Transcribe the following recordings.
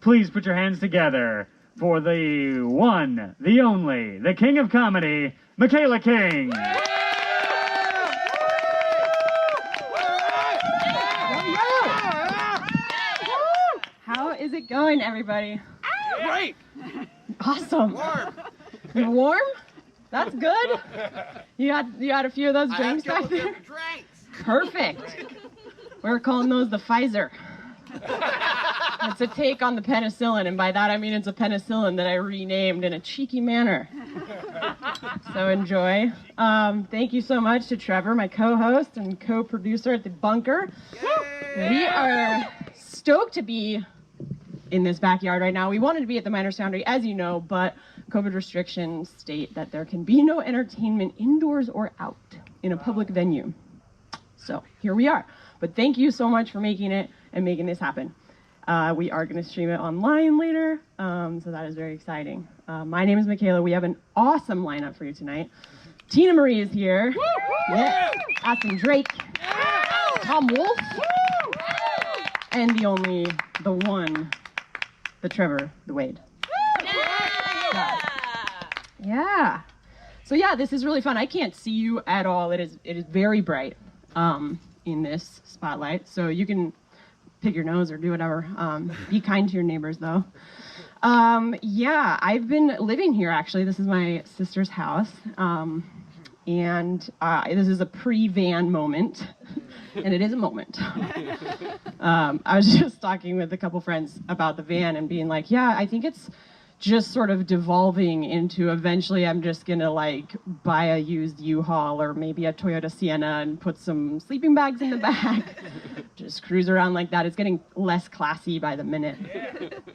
please put your hands together for the one, the only, the king of comedy, Michaela King. How is it going, everybody? Great. Awesome. Warm. You're warm? That's good. You had a few of those drinks back there? Drinks. Perfect. We're calling those the Pfizer. It's a take on the penicillin, and by that I mean it's a penicillin that I renamed in a cheeky manner. So enjoy. Thank you so much to Trevor, my co-host and co-producer at The Bunker. Yay! We are stoked to be in this backyard right now. We wanted to be at the Miners Foundry, as you know, but COVID restrictions state that there can be no entertainment indoors or out in a public venue. So here we are. But thank you so much for making it and making this happen. We are going to stream it online later, so that is very exciting. My name is Michaela. We have an awesome lineup for you tonight. Tina Marie is here. Yeah. Aspen Drake. Tom Wolfe. And the only, the one, the Trevor Wade. Yeah. So yeah, this is really fun. I can't see you at all. It is very bright in this spotlight. So you can pick your nose or do whatever. Be kind to your neighbors though. Yeah, I've been living here actually. This is my sister's house. And this is a pre-van moment. And it is a moment. I was just talking with a couple friends about the van and being like, yeah, I think it's just sort of devolving into eventually I'm just gonna like buy a used U-Haul or maybe a Toyota Sienna and put some sleeping bags in the back. Just cruise around like that. It's getting less classy by the minute.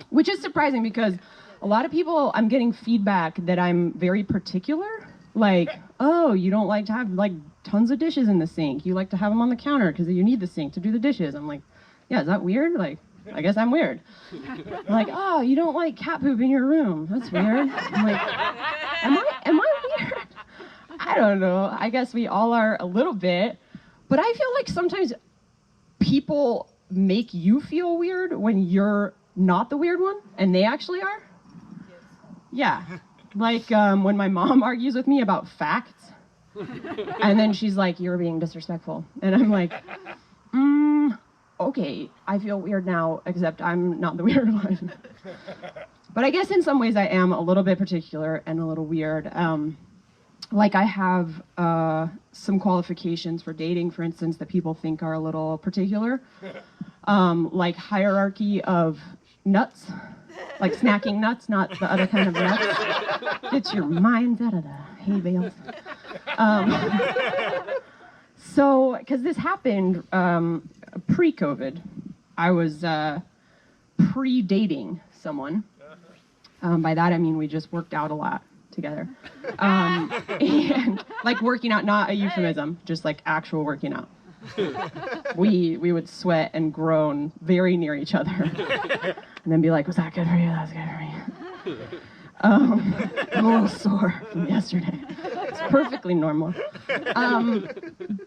Which is surprising because a lot of people, I'm getting feedback that I'm very particular. Like, oh, you don't like to have like tons of dishes in the sink. You like to have them on the counter because you need the sink to do the dishes. I'm like, yeah, is that weird? Like, I guess I'm weird. Like, oh, you don't like cat poop in your room. That's weird. I'm like, am I weird? I don't know. I guess we all are a little bit. But I feel like sometimes people make you feel weird when you're not the weird one, and they actually are. Yeah. Like when my mom argues with me about facts, and then she's like, you're being disrespectful. And I'm like, okay, I feel weird now, except I'm not the weird one. But I guess in some ways I am a little bit particular and a little weird. Like I have some qualifications for dating, for instance, that people think are a little particular. Like hierarchy of nuts. Like snacking nuts, not the other kind of nuts. Get your minds out of the hay bales. So, because this happened pre-COVID, I was pre-dating someone. By that I mean we just worked out a lot together. And like working out, not a euphemism, just like actual working out. We would sweat and groan very near each other. And then be like, was that good for you? That was good for me. I'm a little sore from yesterday. It's perfectly normal.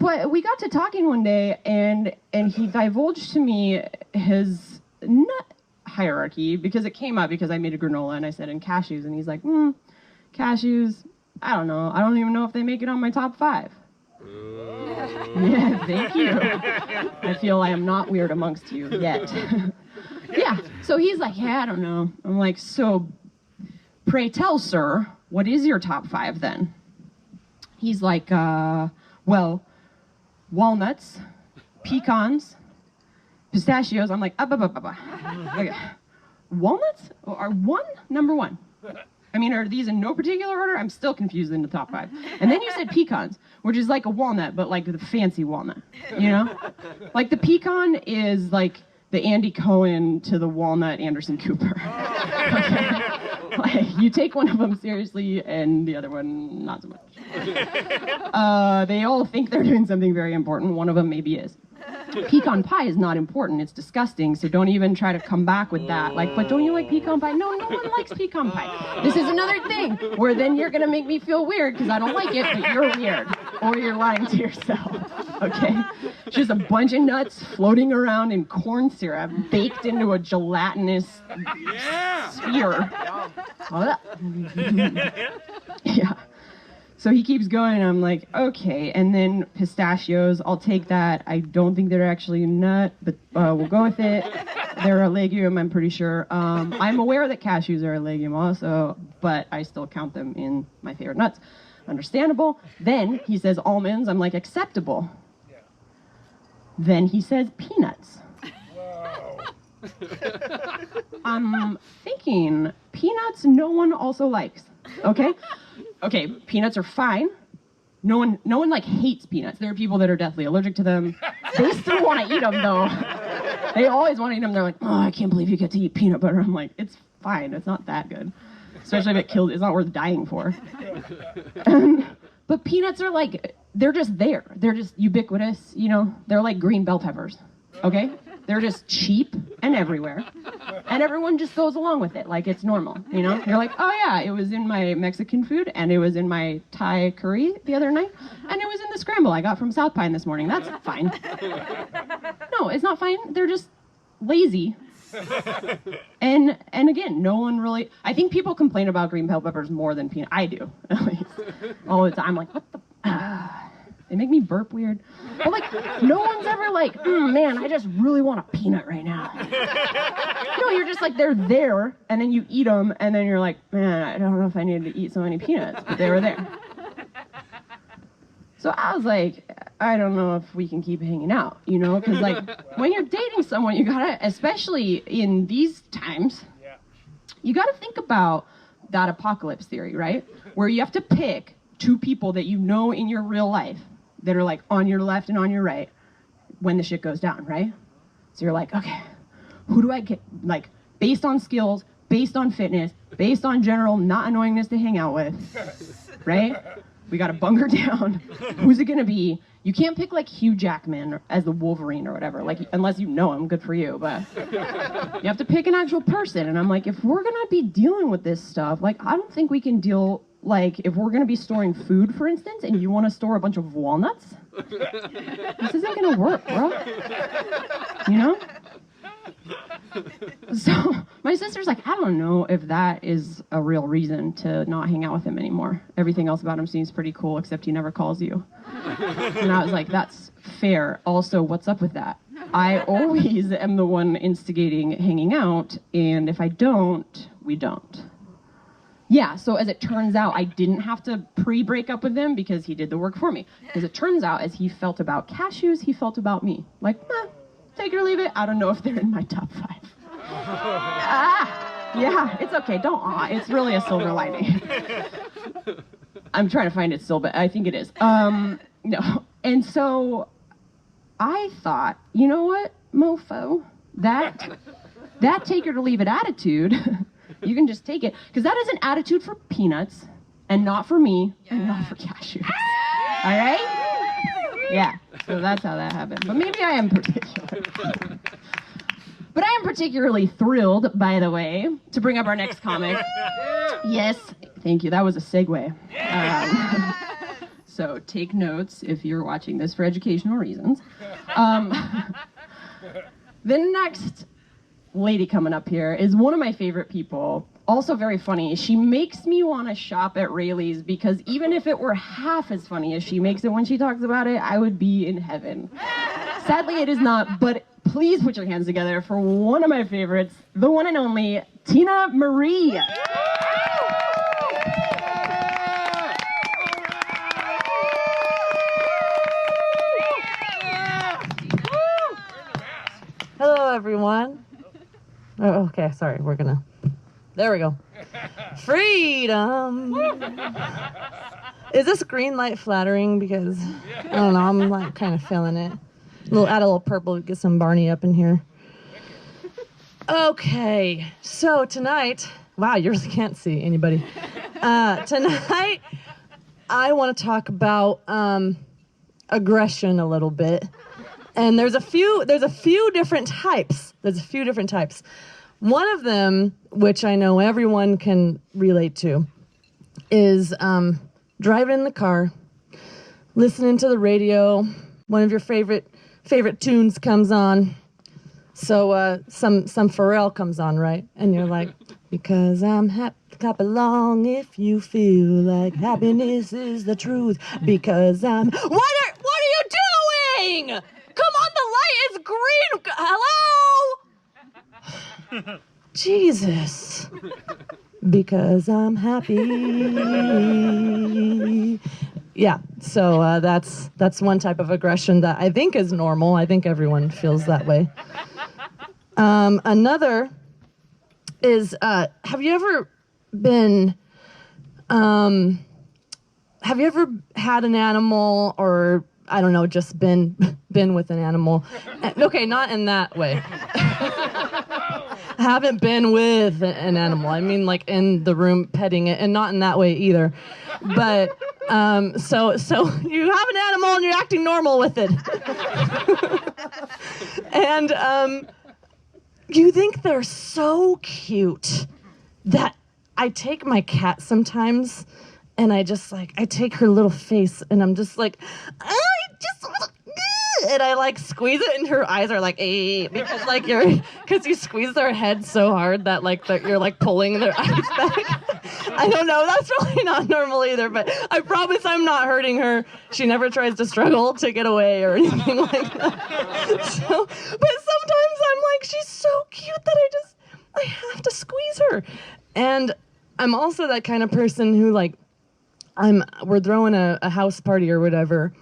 But we got to talking one day, and he divulged to me his nut hierarchy, because it came up because I made a granola, and I said, and cashews. And he's like, cashews, I don't know. I don't even know if they make it on my top 5. Yeah, thank you. I feel I am not weird amongst you yet. Yeah, so he's like, yeah, I don't know. I'm like, so, pray tell, sir, what is your top 5 then? He's like, well, walnuts, pecans, pistachios. I'm like, okay. Walnuts are number one. I mean, are these in no particular order? I'm still confused in the top 5. And then you said pecans, which is like a walnut, but like the fancy walnut, you know? Like the pecan is like the Andy Cohen to the walnut Anderson Cooper. Okay? Like, you take one of them seriously and the other one not so much. They all think they're doing something very important. One of them maybe is. pecan pie is not important. It's disgusting. So don't even try to come back with that. Like, but don't you like pecan pie? No, no one likes pecan pie. This is another thing where then you're going to make me feel weird because I don't like it, but you're weird. Or you're lying to yourself. Okay? Just a bunch of nuts floating around in corn syrup baked into a gelatinous sphere. Yeah. So he keeps going, and I'm like, okay. And then pistachios, I'll take that. I don't think they're actually a nut, but we'll go with it. They're a legume, I'm pretty sure. I'm aware that cashews are a legume also, but I still count them in my favorite nuts. Understandable. Then he says almonds. I'm like, acceptable. Yeah. Then he says peanuts. Wow. I'm thinking peanuts no one also likes. Okay? Okay, peanuts are fine. No one like hates peanuts. There are people that are deathly allergic to them. They still want to eat them though. They always want to eat them. They're like, oh, I can't believe you get to eat peanut butter. I'm like, it's fine. It's not that good. Especially if it kills, it's not worth dying for. But peanuts are like, they're just there. They're just ubiquitous, you know? They're like green bell peppers, okay? They're just cheap and everywhere. And everyone just goes along with it like it's normal, you know? You're like, oh yeah, it was in my Mexican food, and it was in my Thai curry the other night, and it was in the scramble I got from South Pine this morning. That's fine. No, it's not fine. They're just lazy. And again, no one really, I think people complain about green bell peppers more than peanut. I do, at least. All the time. I'm like, what the, they make me burp weird. But like, no one's ever like, man, I just really want a peanut right now. No, you're just like, they're there, and then you eat them, and then you're like, man, I don't know if I needed to eat so many peanuts, but they were there. So I was like, I don't know if we can keep hanging out, you know? Because, like, when you're dating someone, you gotta, especially in these times, you gotta think about that apocalypse theory, right? Where you have to pick two people that you know in your real life that are, like, on your left and on your right when the shit goes down, right? So you're like, okay, who do I get, like, based on skills, based on fitness, based on general not annoyingness to hang out with, right? We got to bunker down. Who's it going to be? You can't pick like Hugh Jackman as the Wolverine or whatever, like unless you know him, good for you, but you have to pick an actual person. And I'm like, if we're going to be dealing with this stuff, like I don't think we can deal, like if we're going to be storing food, for instance, and you want to store a bunch of walnuts, this isn't going to work, bro. You know? So my sister's like, I don't know if that is a real reason to not hang out with him anymore. Everything else about him seems pretty cool, except he never calls you. And I was like, that's fair. Also, what's up with that? I always am the one instigating hanging out, and if I don't, we don't. Yeah, so as it turns out, I didn't have to pre-break up with him because he did the work for me. As it turns out, as he felt about cashews, he felt about me. Like, take it or leave it. I don't know if they're in my top 5. Yeah, it's okay. Don't it's really a silver lining. I'm trying to find it still, but I think it is. No. And so I thought, you know what, mofo, that take it or leave it attitude, you can just take it. Because that is an attitude for peanuts and not for me and not for cashews. All right? Yeah. So that's how that happened. But maybe I am particular. But I am particularly thrilled, by the way, to bring up our next comic. Yes, thank you. That was a segue. So take notes if you're watching this for educational reasons. The next lady coming up here is one of my favorite people. Also very funny. She makes me want to shop at Rayleigh's because even if it were half as funny as she makes it when she talks about it, I would be in heaven. Sadly, it is not, but please put your hands together for one of my favorites, the one and only Tina Marie. Hello, everyone. Oh, okay, sorry, there we go. Freedom. Is this green light flattering? Because, I don't know, I'm like kind of feeling it. Add a little purple, get some Barney up in here. Okay, so tonight, wow, you really can't see anybody. Tonight, I want to talk about aggression a little bit. And there's a few different types. One of them, which I know everyone can relate to, is driving in the car, listening to the radio. One of your favorite tunes comes on. So some Pharrell comes on, right? And you're like, because I'm happy, clap along if you feel like happiness is the truth. Because I'm... What are you doing? Come on, the light is green. Hello? Jesus. Because I'm happy. Yeah, so that's one type of aggression that I think is normal. I think everyone feels that way. Another is, have you ever had an animal, or I don't know, just been with an animal? Okay, not in that way. I haven't been with an animal. I mean, like in the room petting it, and not in that way either. But so you have an animal and you're acting normal with it, and you think they're so cute that I take my cat sometimes, and I take her little face, and I'm just like, and I like squeeze it, and her eyes are like, because you squeeze their head so hard that you're like pulling their eyes back. I don't know, that's probably not normal either, but I promise I'm not hurting her. She never tries to struggle to get away or anything like that. So, but sometimes I'm like, she's so cute that I have to squeeze her. And I'm also that kind of person who we're throwing a house party or whatever,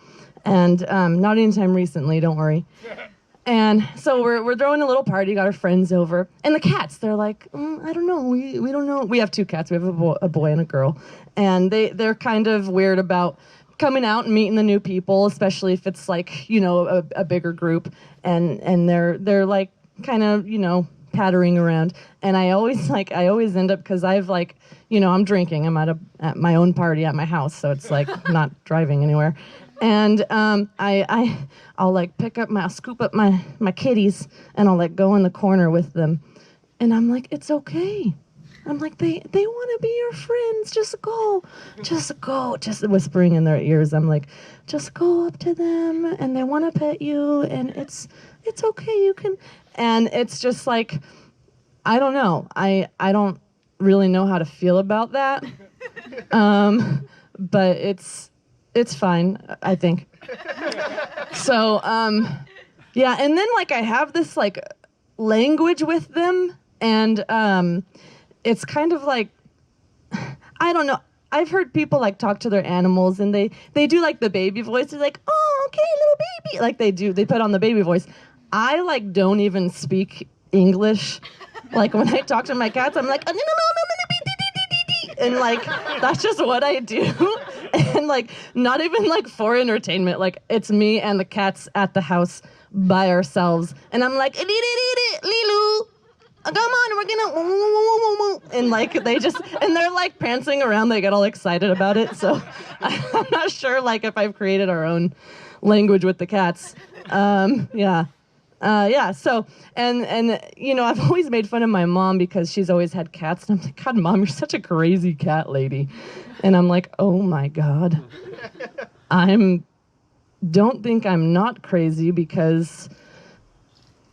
and not anytime recently, don't worry. And so we're throwing a little party, got our friends over, and the cats, they're like, I don't know, we don't know. We have two cats, we have a boy and a girl, and they're kind of weird about coming out and meeting the new people, especially if it's like, a bigger group, and they're like kind of, pattering around. And I always end up, because I've I'm drinking, I'm at my own party at my house, so it's like not driving anywhere. And I'll scoop up my kitties, and I'll go in the corner with them. And I'm like, it's okay. I'm like, they want to be your friends. Just go. Just whispering in their ears. I'm like, just go up to them, and they want to pet you, and it's okay. You can. And it's just like, I don't know. I don't really know how to feel about that. But it's fine, I think. So, yeah, and then I have this language with them, and it's kind of like, I don't know. I've heard people talk to their animals, and they do the baby voice. They're like, oh, okay, little baby. They put on the baby voice. I don't even speak English. When I talk to my cats, I'm like, and that's just what I do. And not even for entertainment. It's me and the cats at the house by ourselves, and I'm like, Lilu, come on, we're gonna, and they just, and they're prancing around. They get all excited about it. So I'm not sure if I've created our own language with the cats. Yeah. So, and I've always made fun of my mom because she's always had cats, and I'm like, God, Mom, you're such a crazy cat lady. And I'm like, oh my God, don't think I'm not crazy, because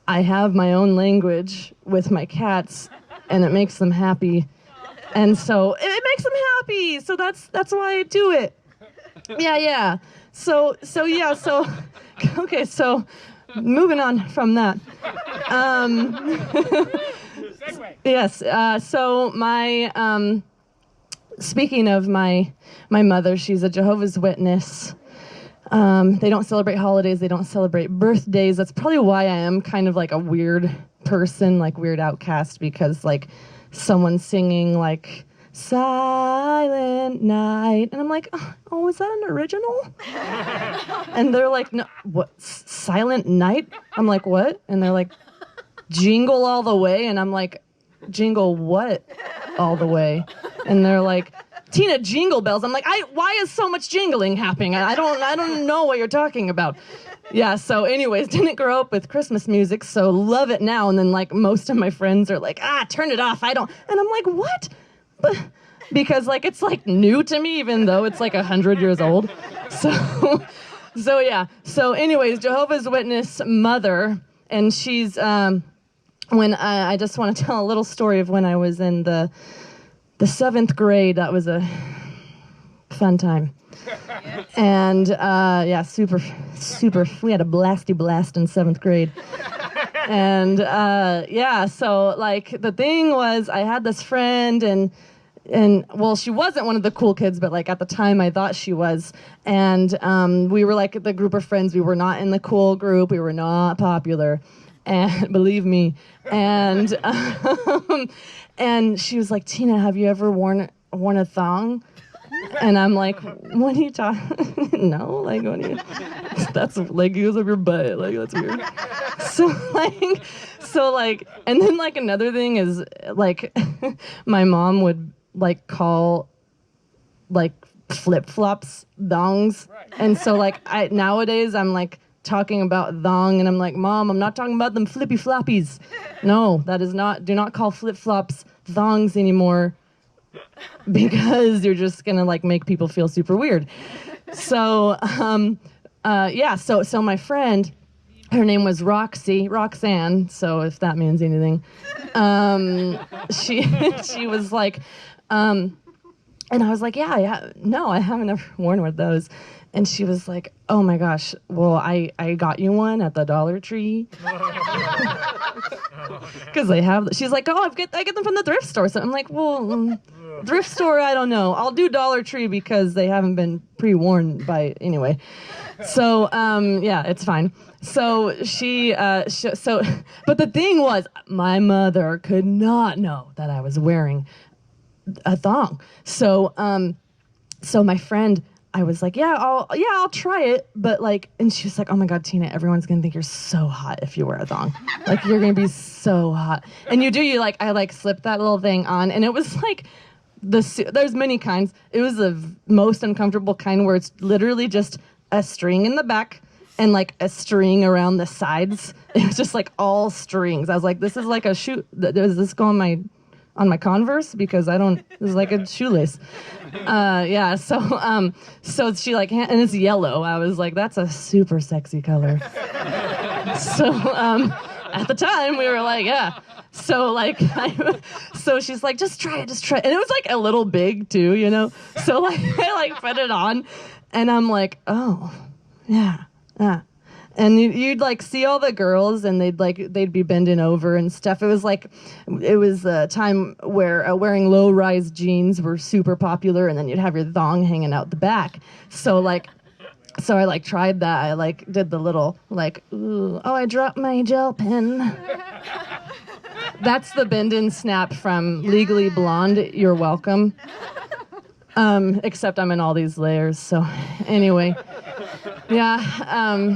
I have my own language with my cats, and it makes them happy. And so it makes them happy. So that's why I do it. Yeah. So okay, so moving on from that. Yes. So my speaking of my mother, she's a Jehovah's Witness. They don't celebrate holidays. They don't celebrate birthdays. That's probably why I am kind of a weird person, weird outcast, because someone's singing Silent Night, and I'm like, oh, is that an original? And they're like, no, what, Silent Night? I'm like, what? And they're like, Jingle All the Way, and I'm like, jingle what all the way? And they're like, Tina, jingle bells. I'm like, why is so much jingling happening? I don't know what you're talking about. Yeah, so anyways, didn't grow up with Christmas music, so love it now. And then like most of my friends are like, turn it off. I don't. And I'm like, what? Because like it's like new to me, even though it's like 100 years old. So yeah. So anyways, Jehovah's Witness mother, and she's when I just want to tell a little story of when I was in the 7th grade. That was a fun time. And yeah, super. We had a blasty blast in 7th grade. And yeah, so like the thing was, I had this friend, and well, she wasn't one of the cool kids, but like at the time I thought she was. And we were like the group of friends. We were not in the cool group. We were not popular, and believe me. And and she was like, Tina, have you ever worn a thong? And I'm like, what are you talking? No, like, what are you? That's like goes up your butt. Like, that's weird. So like, and then like another thing is like, my mom would like call like flip-flops thongs. And so like nowadays I'm like talking about thong, and I'm like, Mom, I'm not talking about them flippy floppies. No, that is not, do not call flip-flops thongs anymore, because you're just gonna like make people feel super weird. So yeah, so my friend, her name was Roxanne, so if that means anything, she was like, and I was like, no, I haven't ever worn one of those. And she was like, oh my gosh, well, I got you one at the Dollar Tree. Because they have, she's like, I get them from the thrift store. So I'm like, well, thrift store, I don't know. I'll do Dollar Tree because they haven't been pre-worn by, anyway. So, yeah, it's fine. So but the thing was, my mother could not know that I was wearing a thong. So my friend, I was like, I'll try it, but like, and she was like, oh my God, Tina, everyone's gonna think you're so hot if you wear a thong. Like, you're gonna be so hot. And I slipped that little thing on, and it was like, there's many kinds. It was the most uncomfortable kind, where it's literally just a string in the back and like a string around the sides. It was just like all strings. I was like, this is like a shoe. Does this go on my Converse? Because this is like a shoelace. Yeah, so she like, and it's yellow. I was like, that's a super sexy color. So at the time we were like, yeah. So like, so she's like, just try it. And it was like a little big too, you know? So like, I like put it on, and I'm like, oh, yeah. And you'd like see all the girls, and they'd be bending over and stuff. It was a time where wearing low-rise jeans were super popular, and then you'd have your thong hanging out the back. So I like tried that. I like did the little like, ooh, oh, I dropped my gel pen. That's the bend and snap from Legally Blonde. You're welcome. Except I'm in all these layers. So anyway, yeah.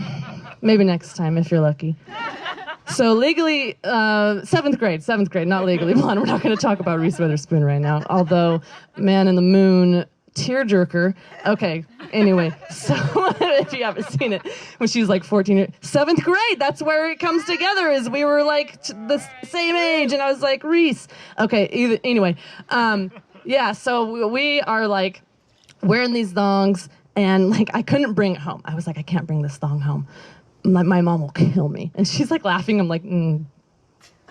Maybe next time if you're lucky. So legally, 7th grade, not Legally Blonde. We're not going to talk about Reese Witherspoon right now. Although, Man in the Moon, tearjerker. Okay, anyway, so if you haven't seen it, when she was like 14, 7th grade, that's where it comes together, is we were like the same age, and I was like, Reese. Okay, anyway, yeah, so we are like wearing these thongs, and like I couldn't bring it home. I was like, I can't bring this thong home. My mom will kill me. And she's like laughing. I'm like,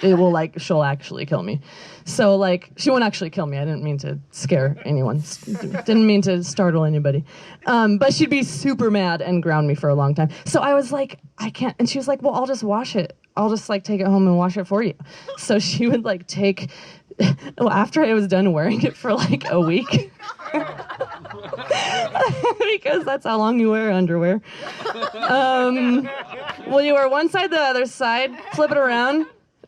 she'll actually kill me. So like, she won't actually kill me. I didn't mean to scare anyone. Didn't mean to startle anybody. But she'd be super mad and ground me for a long time. So I was like, I can't. And she was like, well, I'll just wash it. I'll just like take it home and wash it for you. So she would like after I was done wearing it for like a week, because that's how long you wear underwear. Well, you wear one side, the other side, flip it around,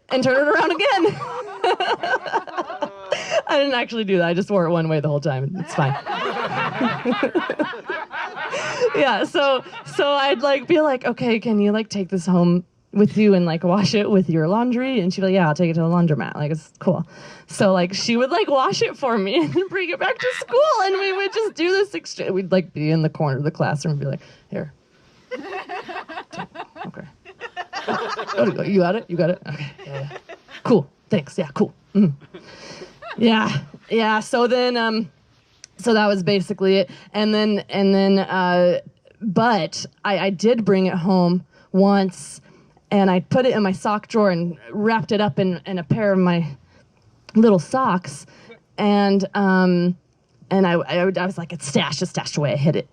and turn it around again. I didn't actually do that. I just wore it one way the whole time. It's fine. Yeah, so I'd like be like, okay, can you like take this home with you and like wash it with your laundry? And she'd be like, yeah, I'll take it to the laundromat. Like, it's cool. So like she would like wash it for me and then bring it back to school, and we would just do this exchange. We'd like be in the corner of the classroom and be like, here. Okay. Oh, you got it? You got it? Okay. Yeah. Cool. Thanks. Yeah, cool. Yeah. So then so that was basically it. And then but I did bring it home once, and I put it in my sock drawer and wrapped it up in a pair of my little socks, and I was like, it's stashed away. I hid it,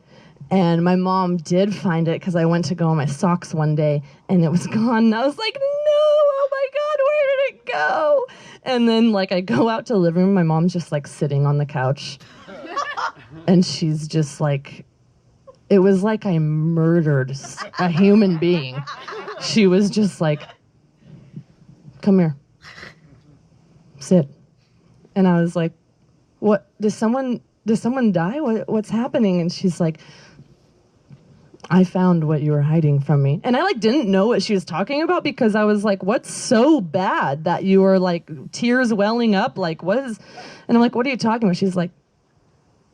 and my mom did find it because I went to go on my socks one day and it was gone. And I was like, no, oh my God, where did it go? And then like I go out to the living room, my mom's just like sitting on the couch, and she's just like, it was like I murdered a human being. She was just like, come here. Sit. And I was like, what? Did someone die? What's happening? And she's like, I found what you were hiding from me. And I like didn't know what she was talking about, because I was like, what's so bad that you were like tears welling up? Like, what is, and I'm like, what are you talking about? She's like,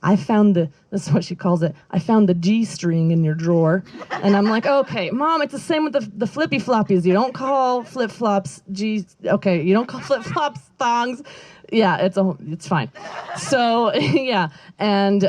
I found this is what she calls it, I found the G string in your drawer. And I'm like, okay, Mom, it's the same with the flippy floppies. You don't call flip flops G, okay, you don't call flip flops thongs. Yeah, it's fine. So yeah, and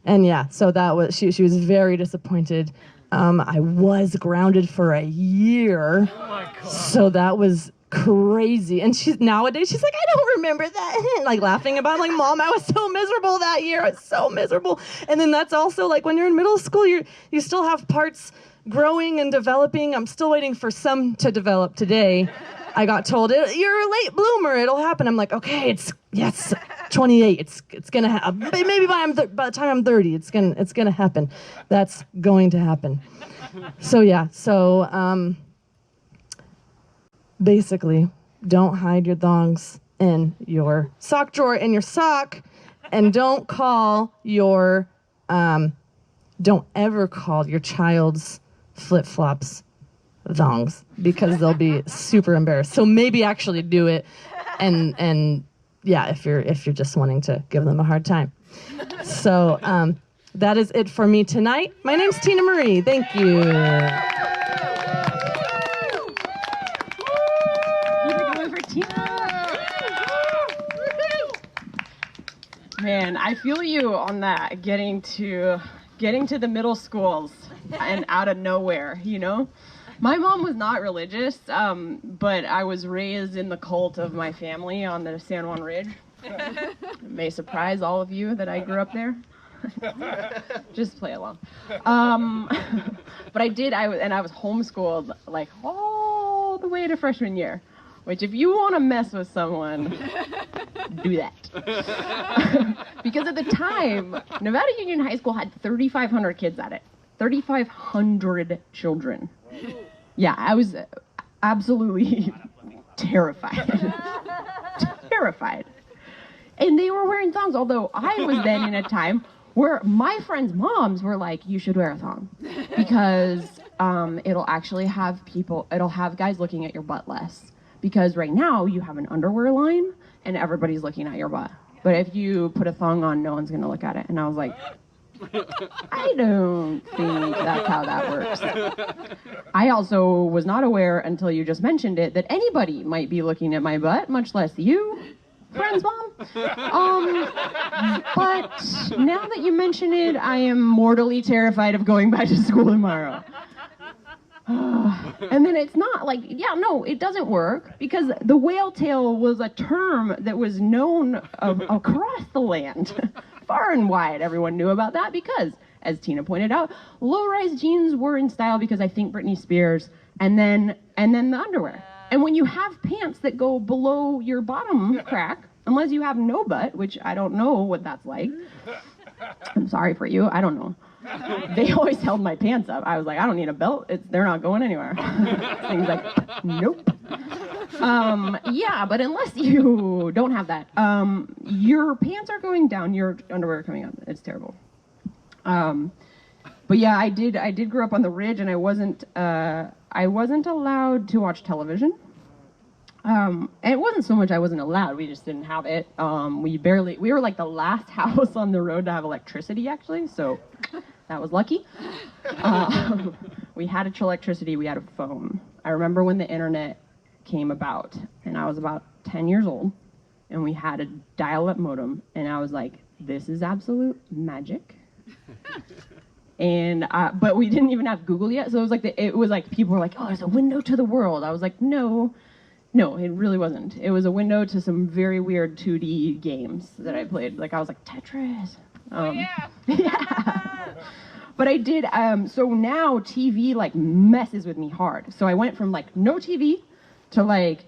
yeah, so that was, she was very disappointed. I was grounded for a year. Oh my God. So that was crazy. And nowadays she's like, I don't remember that. Like laughing about it. Like, Mom, I was so miserable that year. I was so miserable. And then that's also like when you're in middle school, you still have parts growing and developing. I'm still waiting for some to develop today. I got told, you're a late bloomer, it'll happen. I'm like, okay, yes, 28, it's gonna happen. Maybe by the time I'm 30, it's gonna happen. That's going to happen. So yeah, basically, don't hide your thongs in your sock drawer in your sock, and don't ever call your child's flip-flops thongs, because they'll be super embarrassed. So maybe actually do it, and yeah, if you're just wanting to give them a hard time. So that is it for me tonight. My name's Tina Marie. Thank you. Man, I feel you on that, getting to the middle schools and out of nowhere, you know? My mom was not religious, but I was raised in the cult of my family on the San Juan Ridge. It may surprise all of you that I grew up there. Just play along. But I was homeschooled like all the way to freshman year, which if you want to mess with someone, do that. Because at the time, Nevada Union High School had 3,500 kids at it. 3,500 children. Yeah, I was absolutely terrified. Terrified. And they were wearing thongs, although I was then in a time where my friends' moms were like, you should wear a thong, because it'll have guys looking at your butt less. Because right now you have an underwear line and everybody's looking at your butt. But if you put a thong on, no one's gonna look at it. And I was like, I don't think that's how that works. I also was not aware until you just mentioned it that anybody might be looking at my butt, much less you, friend's mom. But now that you mention it, I am mortally terrified of going back to school tomorrow. And then it's not like, yeah, no, it doesn't work, because the whale tail was a term that was known across the land. Far and wide, everyone knew about that because, as Tina pointed out, low-rise jeans were in style because I think Britney Spears, and then the underwear. And when you have pants that go below your bottom crack, unless you have no butt, which I don't know what that's like. I'm sorry for you, I don't know. They always held my pants up. I was like, I don't need a belt. They're not going anywhere. Things like, nope. Yeah, but unless you don't have that, your pants are going down, your underwear are coming up. It's terrible. But yeah, I did grow up on the ridge, and I wasn't I wasn't allowed to watch television. And it wasn't so much I wasn't allowed, we just didn't have it. We were like the last house on the road to have electricity, actually, so that was lucky. We had electricity, we had a phone. I remember when the internet came about, and I was about 10 years old, and we had a dial-up modem, and I was like, this is absolute magic. And but we didn't even have Google yet, so it was like people were like, oh, it's a window to the world. I was like, no, it really wasn't. It was a window to some very weird 2D games that I played. Like I was like, Tetris. Yeah. But I did. So now TV like messes with me hard. So I went from like no TV to like,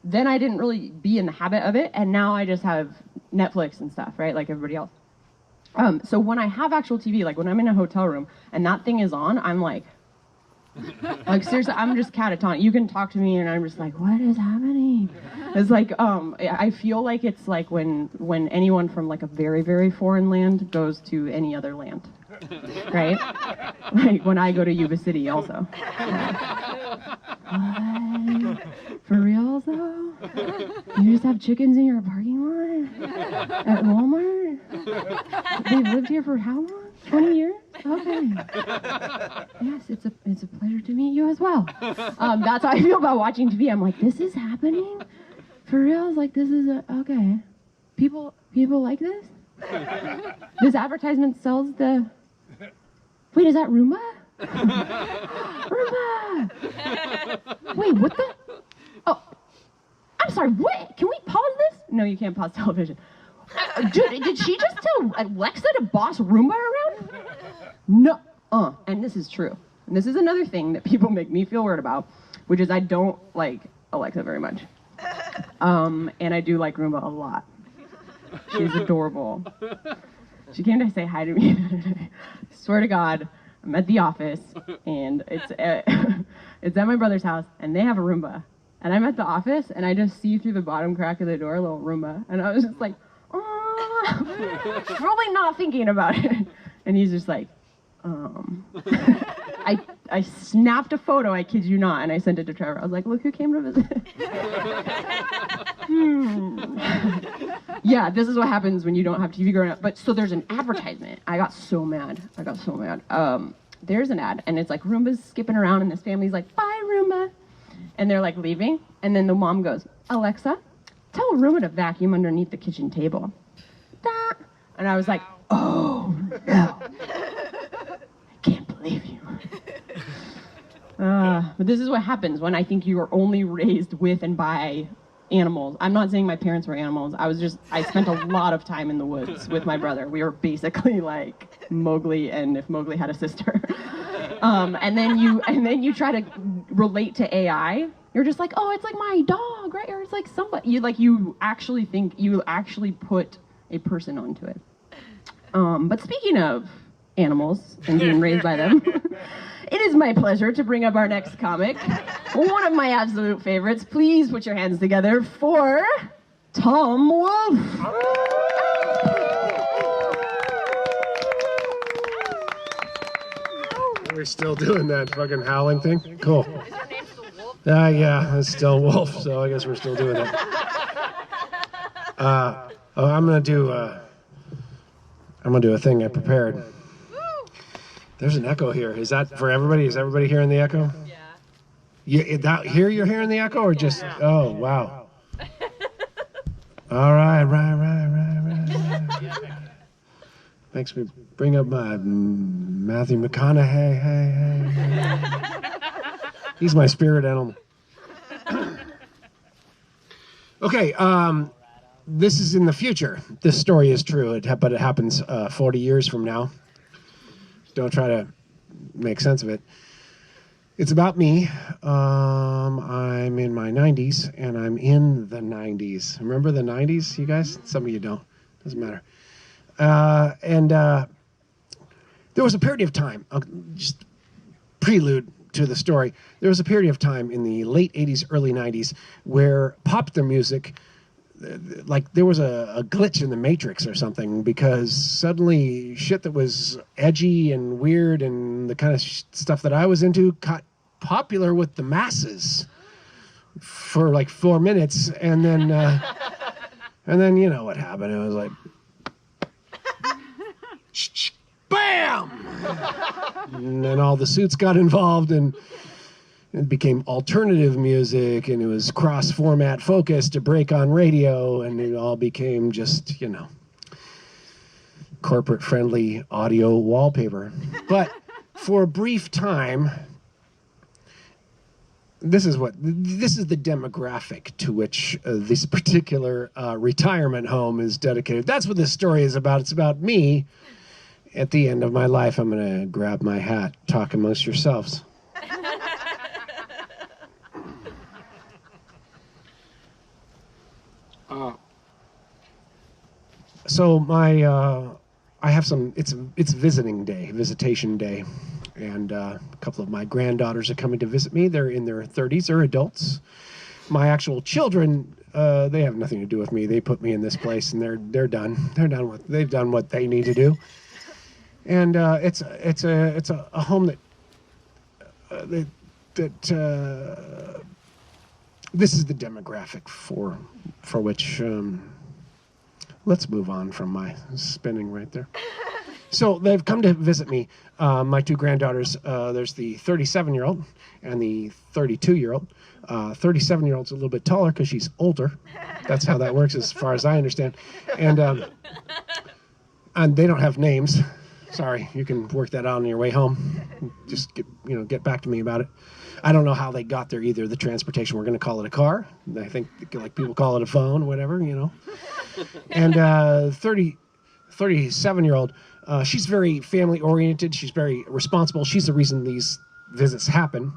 then I didn't really be in the habit of it, and now I just have Netflix and stuff, right, like everybody else. So when I have actual TV, like when I'm in a hotel room and that thing is on, I'm like seriously, I'm just catatonic. You can talk to me and I'm just like, what is happening? It's like, I feel like it's like when anyone from like a very, very foreign land goes to any other land, right? Like when I go to Yuba City also. What? For real though? You just have chickens in your parking lot? At Walmart? They've lived here for how long? 20 years? Okay. Yes, it's a pleasure to meet you as well. That's how I feel about watching TV. I'm like, this is happening? For real? It's like, this is okay. People like this? This advertisement sells the... Wait, is that Roomba? Roomba! Wait, what the... Oh, I'm sorry, what? Can we pause this? No, you can't pause television. Dude, did she just tell Alexa to boss Roomba around? No. And this is true. And this is another thing that people make me feel weird about, which is I don't like Alexa very much. And I do like Roomba a lot. She's adorable. She came to say hi to me the other day. Swear to God, I'm at the office, and it's at my brother's house, and they have a Roomba. And I'm at the office, and I just see through the bottom crack of the door a little Roomba. And I was just like, oh, probably not thinking about it. And he's just like, I snapped a photo, I kid you not, and I sent it to Trevor. I was like, look who came to visit. Yeah, this is what happens when you don't have TV growing up. But so there's an advertisement. I got so mad. There's an ad, and it's like Roomba's skipping around, and this family's like, bye, Roomba. And they're like leaving, and then the mom goes, Alexa, tell Roomba to vacuum underneath the kitchen table. Da. And I was like, oh no. I can't believe you. But this is what happens when I think you are only raised with and by animals. I'm not saying my parents were animals. I spent a lot of time in the woods with my brother. We were basically like Mowgli, and if Mowgli had a sister. And then you try to relate to AI. You're just like, oh, it's like my dog, right? Or it's like somebody. You actually put a person onto it. But speaking of animals and being raised by them, it is my pleasure to bring up our next comic, one of my absolute favorites. Please put your hands together for Tom Wolfe. We're still doing that fucking howling thing? Cool. Yeah, it's still Wolfe, so I guess we're still doing that. I'm gonna do a thing I prepared. There's an echo here. Is that for everybody? Is everybody hearing the echo? Yeah. You're hearing the echo, or just? Oh, wow. All right. Makes me bring up my Matthew McConaughey. He's my spirit animal. Okay, this is in the future. This story is true, but it happens 40 years from now. Don't try to make sense of it. It's about me. I'm in my 90s, and I'm in the 90s. Remember the 90s, you guys? Some of you don't. Doesn't matter. And there was a period of time, just prelude to the story, there was a period of time in the late 80s, early 90s, where popular music, like there was a glitch in the Matrix or something, because suddenly shit that was edgy and weird and the kind of stuff that I was into popular with the masses for like 4 minutes, and then you know what happened. It was like, bam, and then all the suits got involved, and it became alternative music, and it was cross-format focused to break on radio, and it all became just, you know, corporate-friendly audio wallpaper. But for a brief time, this is the demographic to which this particular retirement home is dedicated. That's what this story is about. It's about me. At the end of my life, I'm going to grab my hat, talk amongst yourselves. So I have some, it's visitation day, and a couple of my granddaughters are coming to visit me. They're in their 30s, they're adults. My actual children, they have nothing to do with me. They put me in this place, and they're done. They've done what they need to do. And it's a home that this is the demographic for which. Let's move on from my spinning right there. So they've come to visit me. My two granddaughters, there's the 37-year-old and the 32-year-old. 37-year-old's a little bit taller because she's older. That's how that works as far as I understand. And they don't have names. Sorry, you can work that out on your way home. Just get back to me about it. I don't know how they got there either. The transportation, we're going to call it a car. I think like people call it a phone, whatever, you know. And 37-year-old, she's very family-oriented. She's very responsible. She's the reason these visits happen.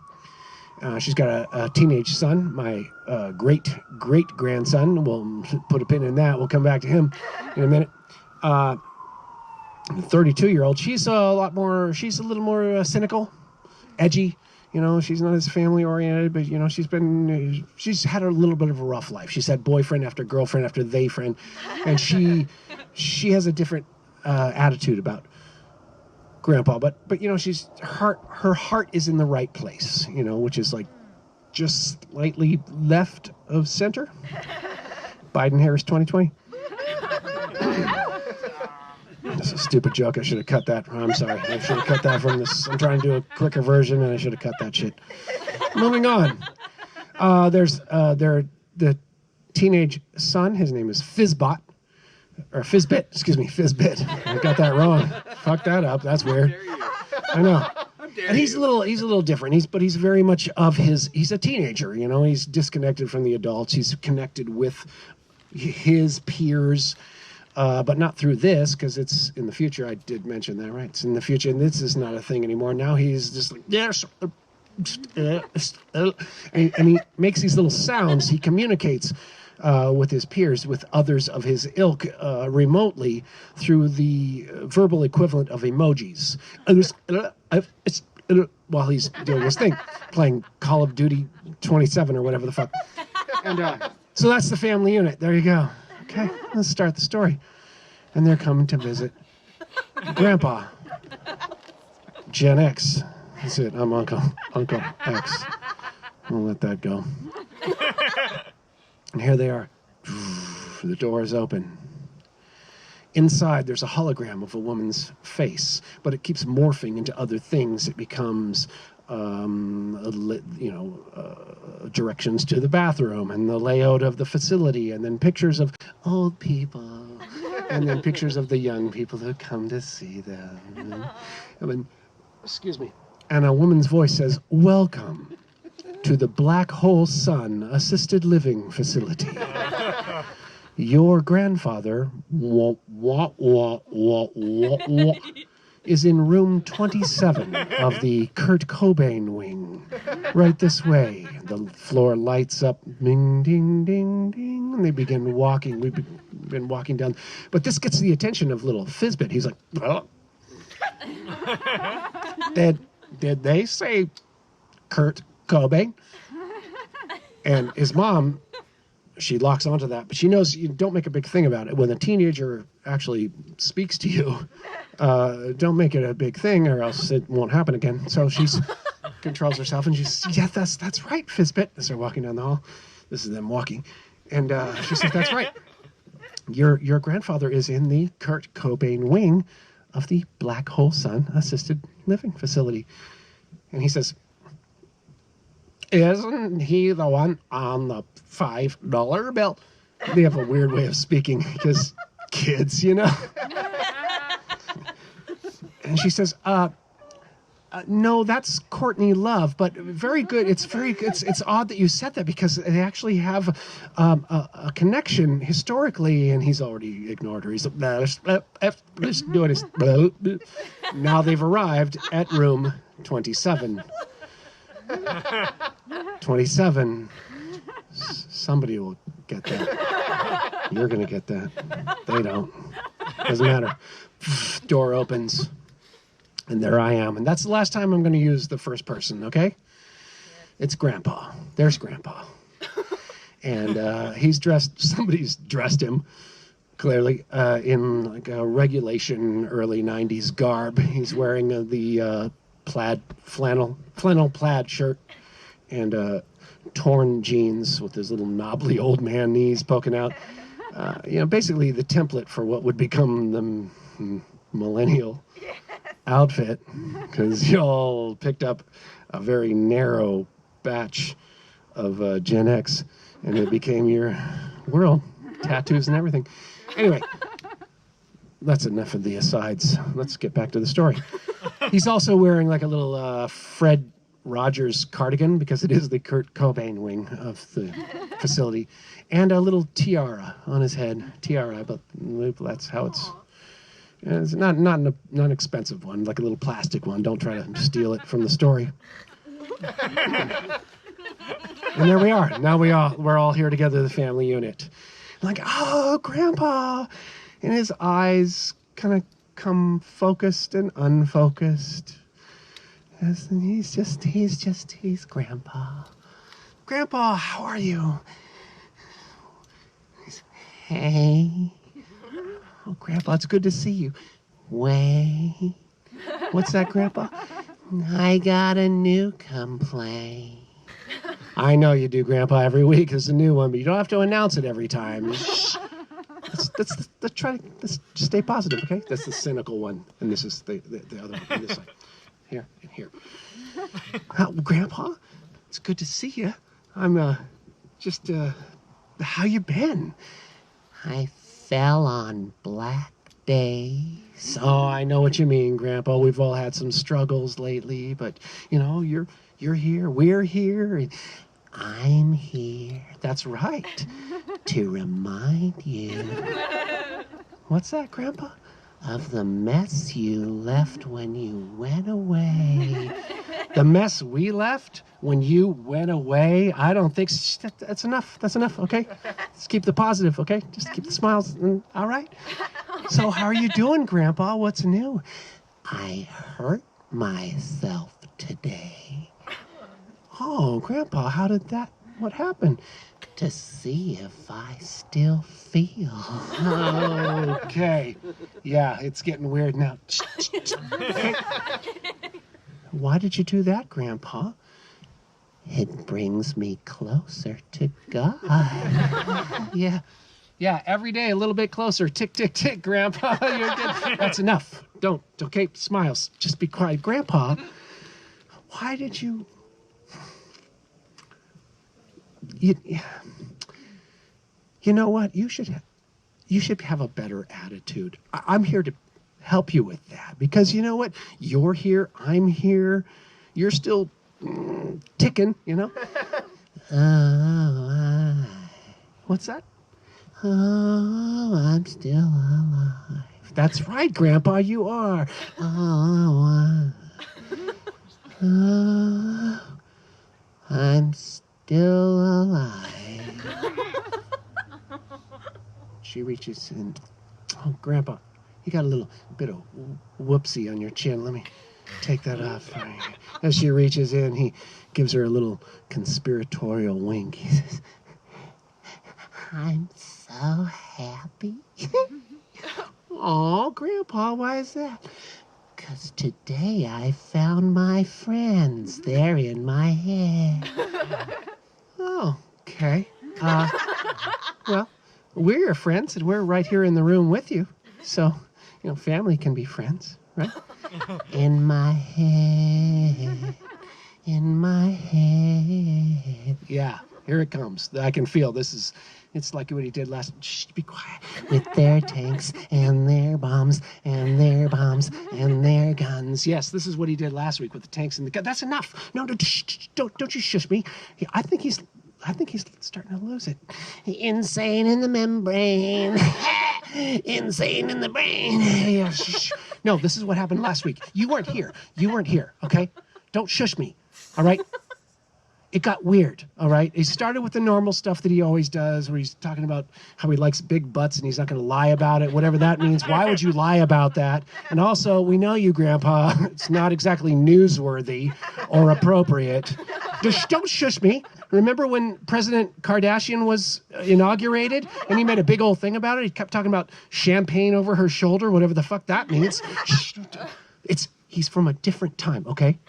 She's got a teenage son, my great-grandson. We'll put a pin in that. We'll come back to him in a minute. The 32-year-old, she's a little more cynical, edgy. You know, she's not as family-oriented, but, you know, she's had a little bit of a rough life. She's had boyfriend after girlfriend after they friend, and she has a different attitude about Grandpa. But you know, her heart is in the right place, you know, which is like just slightly left of center. Biden-Harris 2020. That's a stupid joke. I should have cut that. I'm sorry. I should have cut that from this. I'm trying to do a quicker version, and I should have cut that shit. Moving on. There's the teenage son. His name is Fizbit. Fizbit. I got that wrong. Fucked that up. That's weird. I know. And he's a little different. He's very much he's a teenager, you know. He's disconnected from the adults. He's connected with his peers. But not through this, because it's in the future. I did mention that, right? It's in the future, and this is not a thing anymore. Now he's just like, yes, and he makes these little sounds. He communicates with his peers, with others of his ilk, remotely through the verbal equivalent of emojis. While he's doing his thing, playing Call of Duty 27 or whatever the fuck. And so that's the family unit. There you go. Okay, let's start the story. And they're coming to visit Grandpa. Gen X. That's it. I'm Uncle X. We'll let that go. And here they are. The door is open. Inside, there's a hologram of a woman's face, but it keeps morphing into other things. It becomes directions to the bathroom and the layout of the facility, and then pictures of old people, and then pictures of the young people who come to see them. Excuse me. And a woman's voice says, "Welcome to the Black Hole Sun Assisted Living Facility. Your grandfather is in room 27 of the Kurt Cobain wing. Right this way." The floor lights up, ding, ding, ding, ding, and they begin walking. We've been walking down. But this gets the attention of little Fizbit. He's like, "Oh." Did they say Kurt Cobain? And his mom, she locks onto that, but she knows you don't make a big thing about it. When a teenager actually speaks to you, don't make it a big thing or else it won't happen again. So she's controls herself, and she says, yeah, that's right, Fizbit. As they're walking down the hall. This is them walking. And she says, that's right. Your grandfather is in the Kurt Cobain wing of the Black Hole Sun Assisted Living Facility. And he says, isn't he the one on the $5 bill? They have a weird way of speaking because kids, you know. And she says, no, that's Courtney Love, but very good. It's odd that you said that because they actually have a connection historically, and he's already ignored her. He's just doing his. Now they've arrived at room 27. 27. Somebody will get that. You're gonna get that. They don't. Doesn't matter. Door opens. And there I am. And that's the last time I'm going to use the first person, okay? It's Grandpa. There's Grandpa. And he's dressed, somebody's dressed him, clearly, in like a regulation early 90s garb. He's wearing the flannel plaid shirt and torn jeans with his little knobbly old man knees poking out. Basically the template for what would become the millennial outfit, because y'all picked up a very narrow batch of Gen X, and it became your world, tattoos and everything. Anyway, that's enough of the asides. Let's get back to the story. He's also wearing like a little Fred Rogers cardigan, because it is the Kurt Cobain wing of the facility, and a little tiara on his head. Tiara, but that's how it's. It's not an expensive one, like a little plastic one. Don't try to steal it from the story. And there we are. Now we're all here together, the family unit. Like, oh, Grandpa, and his eyes kind of come focused and unfocused. Yes, and he's Grandpa. Grandpa, how are you? Hey. Oh, Grandpa, it's good to see you. Wait. What's that, Grandpa? I got a new complaint. I know you do, Grandpa. Every week there's a new one, but you don't have to announce it every time. Let's stay positive, okay? That's the cynical one, and this is the other one on this side. Here and here. Grandpa, it's good to see you. I'm how you been? I fell on black days. Oh, I know what you mean, Grandpa. We've all had some struggles lately, but you're here, we're here, and I'm here. That's right. To remind you. What's that, Grandpa? Of the mess you left when you went away. The mess we left when you went away? I don't think that's enough. That's enough, okay? Let's keep the positive, okay? Just keep the smiles. All right? So how are you doing, Grandpa? What's new? I hurt myself today. Oh, Grandpa, what happened? To see if I still feel. Okay. Yeah, it's getting weird now. Okay. Why did you do that, Grandpa? It brings me closer to God. Yeah, every day a little bit closer. Tick, tick, tick, Grandpa. You're good. That's enough. Don't, okay? Smiles. Just be quiet. Grandpa, why did you... You know what? You should have a better attitude. I'm here to help you with that, because you know what? You're here. I'm here. You're still ticking. What's that? Oh, I'm still alive. That's right, Grandpa. You are. Oh, I'm still alive. She reaches in. Oh, Grandpa, you got a little bit of whoopsie on your chin. Let me take that off. As she reaches in, he gives her a little conspiratorial wink. He says, I'm so happy. Oh, Grandpa, why is that? 'Cause today I found my friends. They're in my head. Oh, okay. Well, we're your friends, and we're right here in the room with you. So, family can be friends, right? In my head. In my head. Yeah, here it comes. I can feel it's like what he did last. Shh, be quiet. With their tanks and their bombs and their bombs and their guns. Yes, this is what he did last week with the tanks and the guns. That's enough. No, don't you shush me. I think he's starting to lose it. Insane in the membrane. Insane in the brain. Yeah, shh. No, this is what happened last week. You weren't here. Okay? Don't shush me. All right? It got weird, all right? He started with the normal stuff that he always does, where he's talking about how he likes big butts and he's not going to lie about it, whatever that means. Why would you lie about that? And also, we know you, Grandpa. It's not exactly newsworthy or appropriate. Just don't shush me. Remember when President Kardashian was inaugurated and he made a big old thing about it? He kept talking about champagne over her shoulder, whatever the fuck that means. He's from a different time, okay?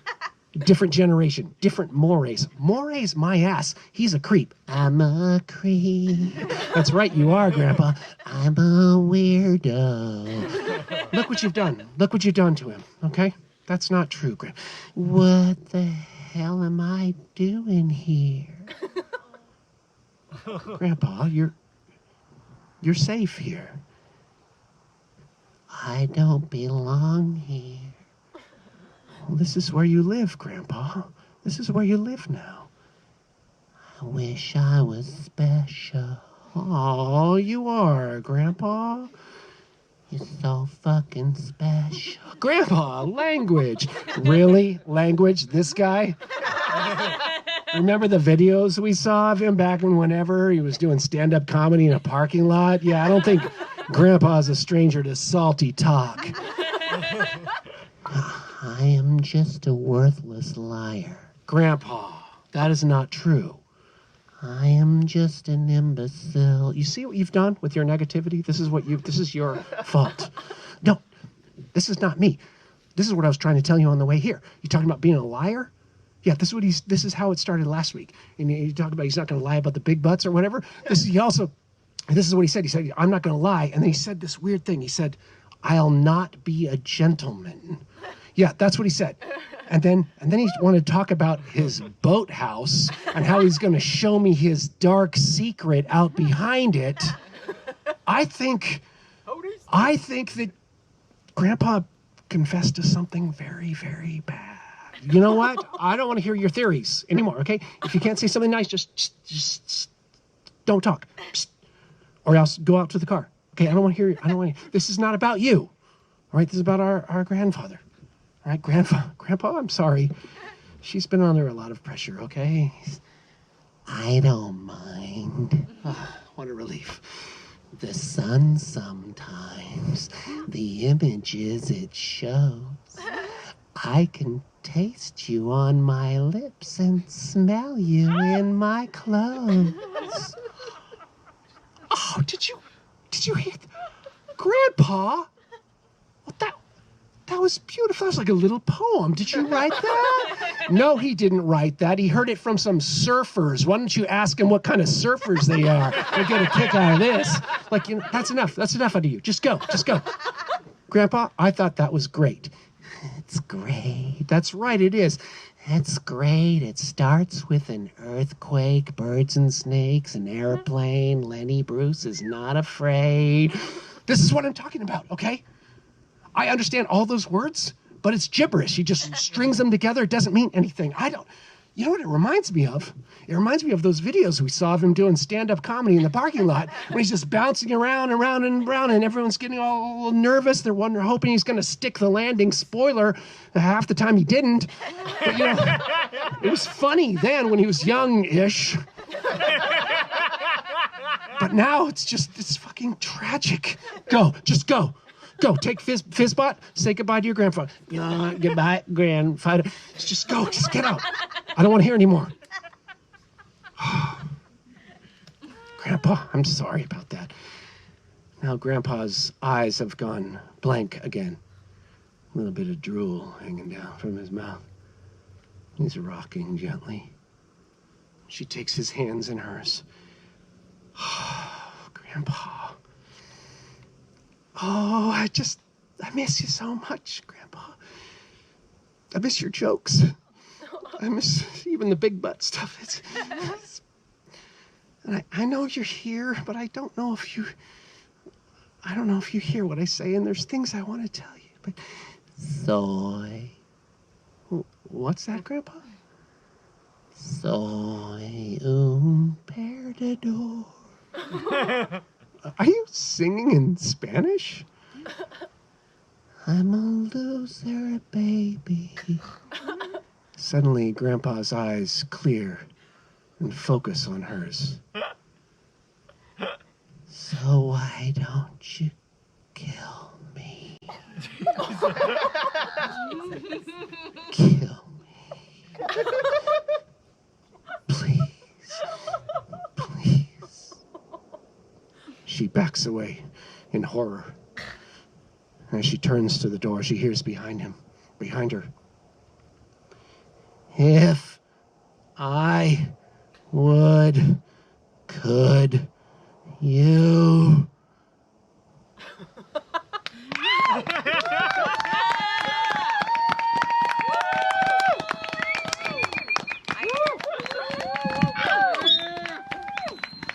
Different generation, different mores. Mores, my ass. He's a creep. I'm a creep. That's right, you are, Grandpa. I'm a weirdo. Look what you've done. Look what you've done to him, okay? That's not true, Grandpa. What the hell am I doing here? Grandpa, you're safe here. I don't belong here. Well, this is where you live, Grandpa. This is where you live now. I wish I was special. Oh, you are, Grandpa. You're so fucking special. Grandpa, language. Really? Language? This guy? Remember the videos we saw of him back whenever he was doing stand-up comedy in a parking lot? Yeah, I don't think Grandpa's a stranger to salty talk. I am just a worthless liar. Grandpa, that is not true. I am just an imbecile. You see what you've done with your negativity? This is your fault. No, this is not me. This is what I was trying to tell you on the way here. You talking about being a liar? Yeah, this is how it started last week. And you talk about he's not going to lie about the big butts or whatever. This is what he said. He said, I'm not going to lie. And then he said this weird thing. He said, I'll not be a gentleman. Yeah, that's what he said. And then he wanted to talk about his boathouse and how he's going to show me his dark secret out behind it. I think that Grandpa confessed to something very, very bad. You know what? I don't want to hear your theories anymore, okay? If you can't say something nice, just don't talk. Or else go out to the car. Okay, I don't want to hear you. This is not about you. All right, this is about our grandfather. All right, Grandpa, I'm sorry. She's been under a lot of pressure, okay? I don't mind. Oh, what a relief. The sun sometimes, the images it shows. I can taste you on my lips and smell you in my clothes. Oh, did you hear Grandpa? Well, that was beautiful. That was like a little poem. Did you write that? No, he didn't write that. He heard it from some surfers. Why don't you ask him what kind of surfers they are? They get a kick out of this. Like, that's enough. That's enough out of you. Just go. Grandpa, I thought that was great. It's great. That's right, it is. That's great. It starts with an earthquake, birds and snakes, an airplane. Lenny Bruce is not afraid. This is what I'm talking about, okay? I understand all those words, but it's gibberish. He just strings them together. It doesn't mean anything. You know what it reminds me of? It reminds me of those videos we saw of him doing stand-up comedy in the parking lot when he's just bouncing around and around and around and everyone's getting all nervous. They're hoping he's going to stick the landing. Spoiler, half the time he didn't. But, it was funny then when he was young-ish. But now it's fucking tragic. Just go. Go, take Fizzbot, say goodbye to your grandfather. Goodbye, grandfather. Just go, just get out. I don't want to hear anymore. Grandpa, I'm sorry about that. Now Grandpa's eyes have gone blank again. A little bit of drool hanging down from his mouth. He's rocking gently. She takes his hands in hers. Oh, Grandpa. Oh, I miss you so much, Grandpa. I miss your jokes. I miss even the big butt stuff. And I know you're here, but I don't know if you hear what I say, and there's things I want to tell you, but soy. What's that, Grandpa? Soy un perdedor. Are you singing in Spanish? I'm a loser, baby. Suddenly, Grandpa's eyes clear and focus on hers. So why don't you kill me? Kill me. Please. Please. She backs away in horror. As she turns to the door, she hears behind her. If I could you.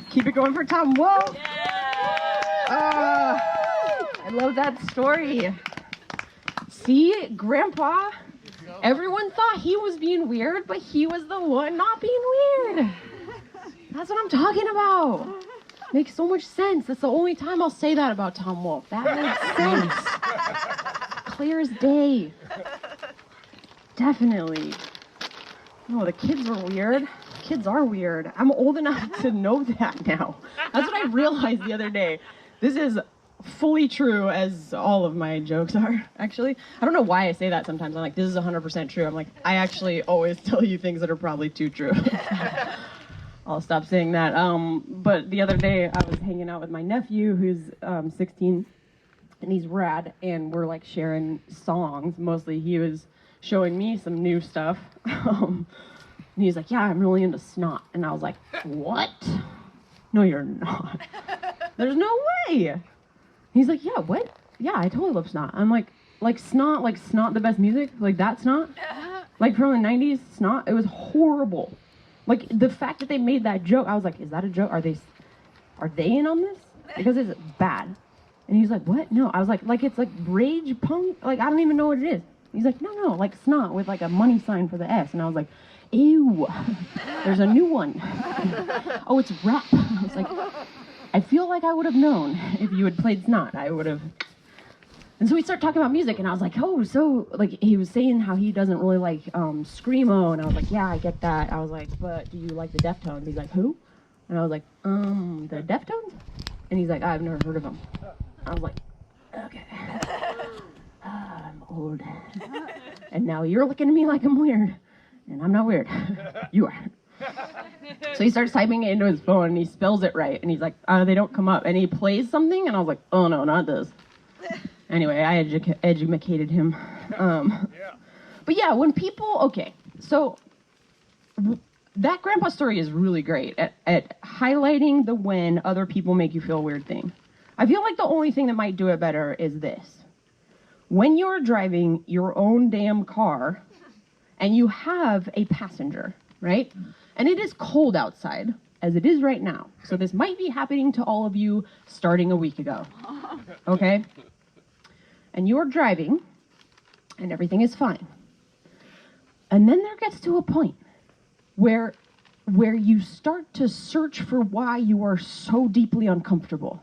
Keep it going for Tom Wolfe. I love that story. See, Grandpa, everyone thought he was being weird, but he was the one not being weird. That's what I'm talking about. Makes so much sense. That's the only time I'll say that about Tom Wolfe. That makes sense. Clear as day. Definitely. No, the kids were weird. Kids are weird. I'm old enough to know that now. That's what I realized the other day. This is fully true, as all of my jokes are, actually. I don't know why I say that sometimes. I'm like, this is 100% true. I'm like, I actually always tell you things that are probably too true. I'll stop saying that. But the other day, I was hanging out with my nephew, who's 16, and he's rad, and we're like sharing songs. Mostly he was showing me some new stuff. And he's like, yeah, I'm really into Snot. And I was like, what? No, you're not. There's no way. He's like, yeah, what? Yeah, I totally love Snot. I'm like Snot, like Snot the best music? Like that Snot? Like from the 90s, Snot? It was horrible. Like the fact that they made that joke, I was like, is that a joke? Are they in on this? Because it's bad. And he's like, what? No. I was like it's like rage punk? Like I don't even know what it is. He's like, no, like Snot with like a money sign for the S. And I was like, ew, there's a new one. Oh, it's rap. I was like, I feel like I would have known if you had played Snot. I would have. And so we started talking about music, and I was like, oh, so, like, he was saying how he doesn't really like Screamo, and I was like, yeah, I get that. I was like, but do you like the Deftones? He's like, who? And I was like, the Deftones? And he's like, I've never heard of them. I was like, okay. I'm old. And now you're looking at me like I'm weird. And I'm not weird. You are. So he starts typing it into his phone, and he spells it right. And he's like, they don't come up. And he plays something, and I was like, oh, no, not this. Anyway, I educated him. But yeah, when people, okay, so that grandpa story is really great at highlighting the when other people make you feel weird thing. I feel like the only thing that might do it better is this. When you're driving your own damn car and you have a passenger, right? And it is cold outside, as it is right now. So this might be happening to all of you starting a week ago, okay? And you're driving, and everything is fine. And then there gets to a point where you start to search for why you are so deeply uncomfortable.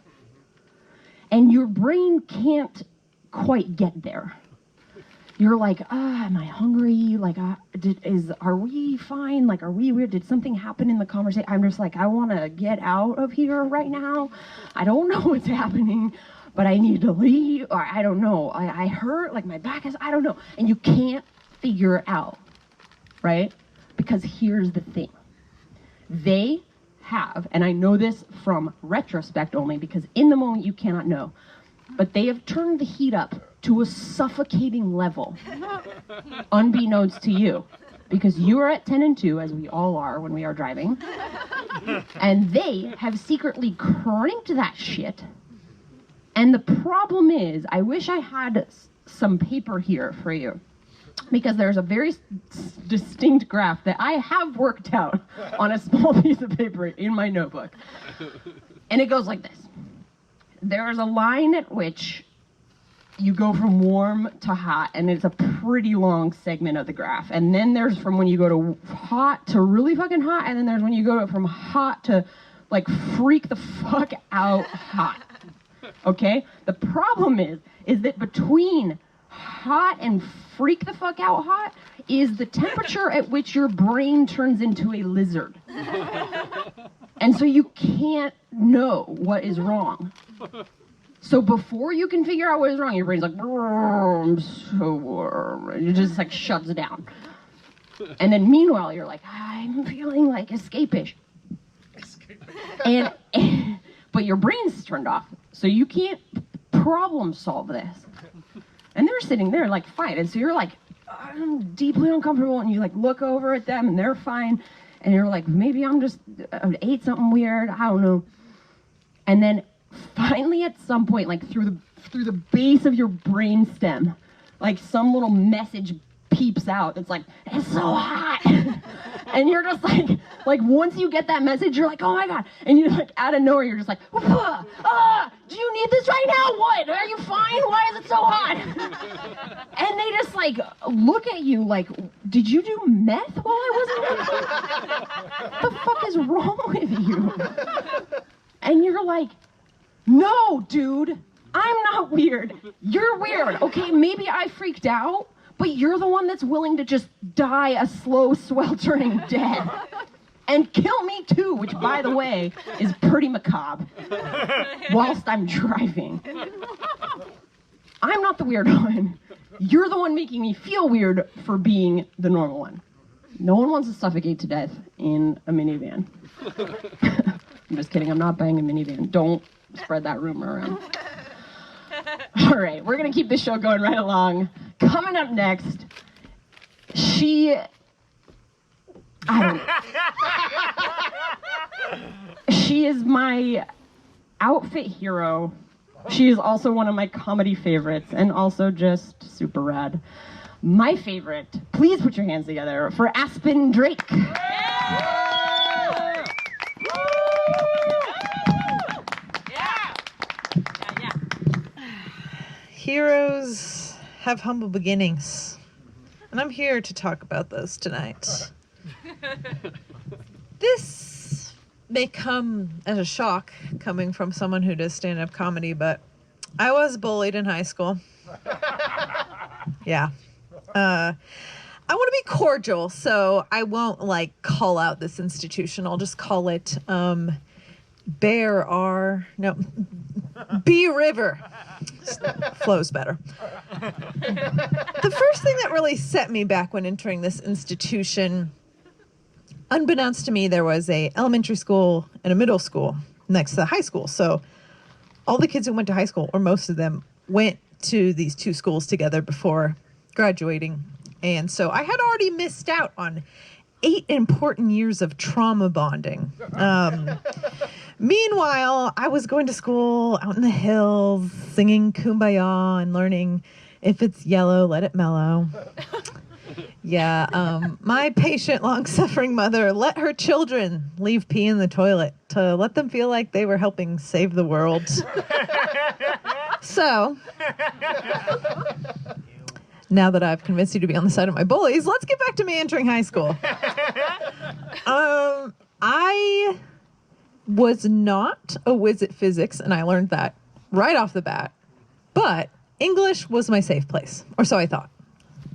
And your brain can't quite get there. You're like, am I hungry? Like, are we fine? Like, are we weird? Did something happen in the conversation? I'm just like, I want to get out of here right now. I don't know what's happening, but I need to leave. Or I don't know. I hurt, like my back is, I don't know. And you can't figure it out, right? Because here's the thing. They have, and I know this from retrospect only, because in the moment you cannot know, but they have turned the heat up to a suffocating level, unbeknownst to you, because you are at 10 and 2, as we all are when we are driving, and they have secretly cranked that shit. And the problem is, I wish I had some paper here for you, because there's a very distinct graph that I have worked out on a small piece of paper in my notebook. And it goes like this. There's a line at which you go from warm to hot, and it's a pretty long segment of the graph. And then there's from when you go to hot to really fucking hot, and then there's when you go from hot to like freak the fuck out hot. Okay? The problem is that between hot and freak the fuck out hot is the temperature at which your brain turns into a lizard. And so you can't know what is wrong. So before you can figure out what is wrong, your brain's like, I'm so warm. And it just like shuts down. And then meanwhile, you're like, I'm feeling like escapish. But your brain's turned off. So you can't problem solve this. And they're sitting there like fine. And so you're like, I'm deeply uncomfortable. And you like look over at them and they're fine. And you're like, maybe I ate something weird. I don't know. And then finally at some point, like through the base of your brain stem, like some little message peeps out. It's like, it's so hot. And you're just like once you get that message, you're like, oh my God. And you like out of nowhere, you're just like, do you need this right now? What? Are you fine? Why is it so hot? And they just like look at you like, did you do meth while I wasn't working? What the fuck is wrong with you? And you're like, no, dude, I'm not weird. You're weird. Okay, maybe I freaked out, but you're the one that's willing to just die a slow, sweltering death. And kill me too, which, by the way, is pretty macabre, whilst I'm driving. I'm not the weird one. You're the one making me feel weird for being the normal one. No one wants to suffocate to death in a minivan. I'm just kidding, I'm not buying a minivan. Don't spread that rumor around. All right, we're going to keep this show going right along. Coming up next, she is my outfit hero. She is also one of my comedy favorites and also just super rad. My favorite, please put your hands together for Aspen Drake. Heroes have humble beginnings, and I'm here to talk about those tonight. This may come as a shock coming from someone who does stand-up comedy, but I was bullied in high school. Yeah. I want to be cordial, so I won't call out this institution. I'll just call it B River. Flows better. The first thing that really set me back when entering this institution, unbeknownst to me, there was a elementary school and a middle school next to the high school. So all the kids who went to high school, or most of them, went to these two schools together before graduating. And so I had already missed out on 8 important years of trauma bonding. Meanwhile, I was going to school out in the hills, singing Kumbaya and learning, if it's yellow, let it mellow. Yeah, my patient, long-suffering mother let her children leave pee in the toilet to let them feel like they were helping save the world. So, now that I've convinced you to be on the side of my bullies, let's get back to me entering high school. I was not a whiz at physics, and I learned that right off the bat. But English was my safe place, or so I thought.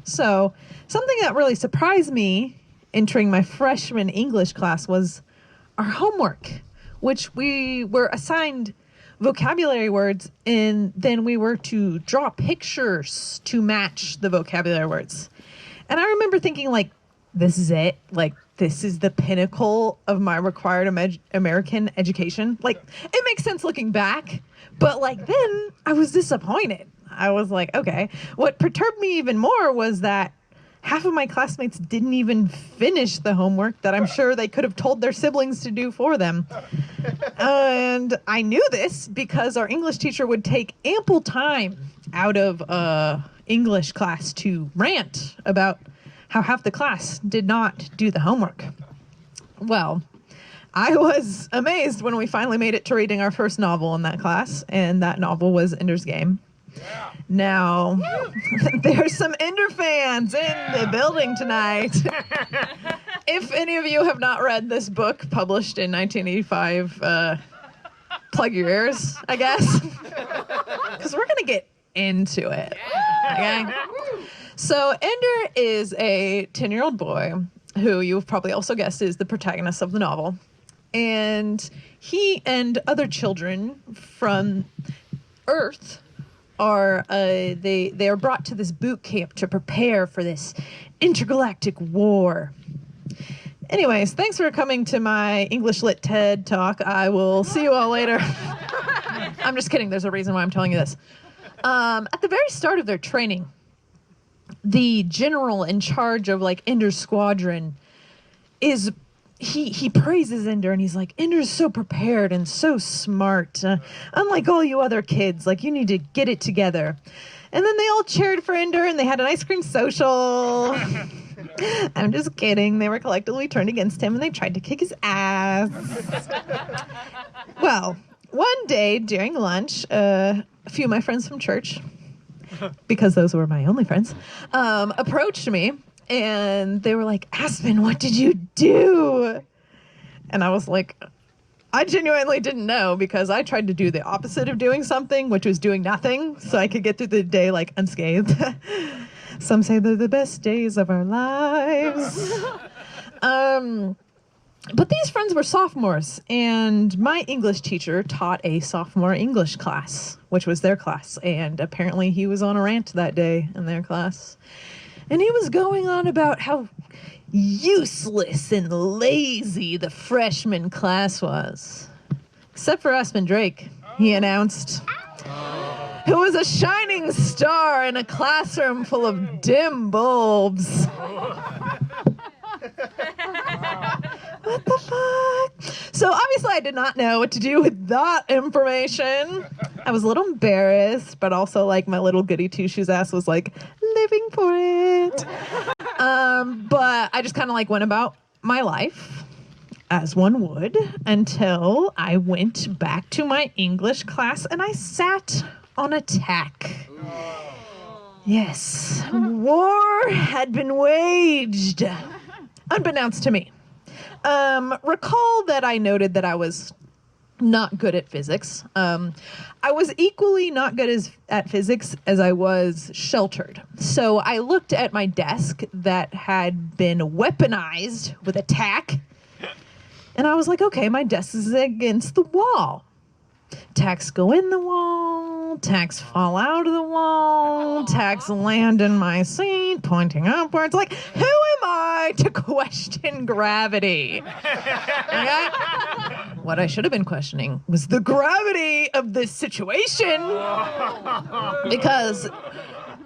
So something that really surprised me entering my freshman English class was our homework, which we were assigned vocabulary words, and then we were to draw pictures to match the vocabulary words. And I remember thinking, this is it? This is the pinnacle of my required American education? It makes sense looking back, but then I was disappointed. I was like, okay. What perturbed me even more was that half of my classmates didn't even finish the homework that I'm sure they could have told their siblings to do for them. And I knew this because our English teacher would take ample time out of English class to rant about how half the class did not do the homework. Well, I was amazed when we finally made it to reading our first novel in that class, and that novel was Ender's Game. Yeah. Now, there's some Ender fans in the building tonight. If any of you have not read this book, published in 1985, plug your ears, I guess, because we're going to get into it. Okay? So Ender is a 10-year-old boy who you've probably also guessed is the protagonist of the novel. And he and other children from Earth are they are brought to this boot camp to prepare for this intergalactic war. Anyways, thanks for coming to my English Lit TED Talk. I will see you all later. I'm just kidding. There's a reason why I'm telling you this. At the very start of their training, the general in charge of like Ender's squadron is he praises Ender, and he's like, Ender's so prepared and so smart. Unlike all you other kids, like, you need to get it together. And then they all cheered for Ender, and they had an ice cream social. I'm just kidding. They were collectively turned against him, and they tried to kick his ass. Well, one day during lunch, a few of my friends from church, because those were my only friends, approached me. And they were like, Aspen, what did you do? And I was like, I genuinely didn't know, because I tried to do the opposite of doing something, which was doing nothing, so I could get through the day like unscathed. Some say they're the best days of our lives. But these friends were sophomores, and my English teacher taught a sophomore English class, which was their class. And apparently he was on a rant that day in their class. And he was going on about how useless and lazy the freshman class was. Except for Aspen Drake, he announced, who was a shining star in a classroom full of dim bulbs. What the fuck? So obviously I did not know what to do with that information. I was a little embarrassed, but also like my little goody two-shoes ass was like living for it. But I just kind of like went about my life as one would until I went back to my English class and I sat on a tack. Yes, war had been waged, unbeknownst to me. Recall that I noted that I was not good at physics. I was equally not good at physics as I was sheltered. So I looked at my desk that had been weaponized with a tack, and I was like, okay, my desk is against the wall. Tacks go in the wall, tacks fall out of the wall, tacks land in my seat, pointing upwards. Like, who am I to question gravity? Okay? What I should have been questioning was the gravity of this situation. Because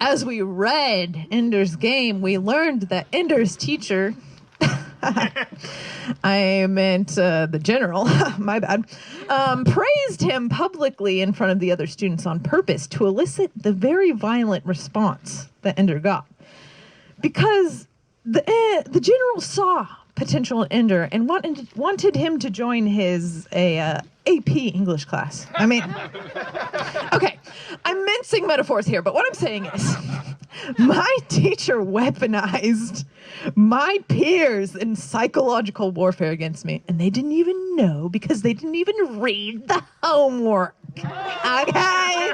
as we read Ender's Game, we learned that Ender's teacher, I meant the general, my bad, praised him publicly in front of the other students on purpose to elicit the very violent response that Ender got. Because the general saw potential in Ender and wanted him to join his AP English class. I mean, okay, I'm mincing metaphors here, but what I'm saying is, my teacher weaponized my peers in psychological warfare against me, and they didn't even know because they didn't even read the homework. Okay?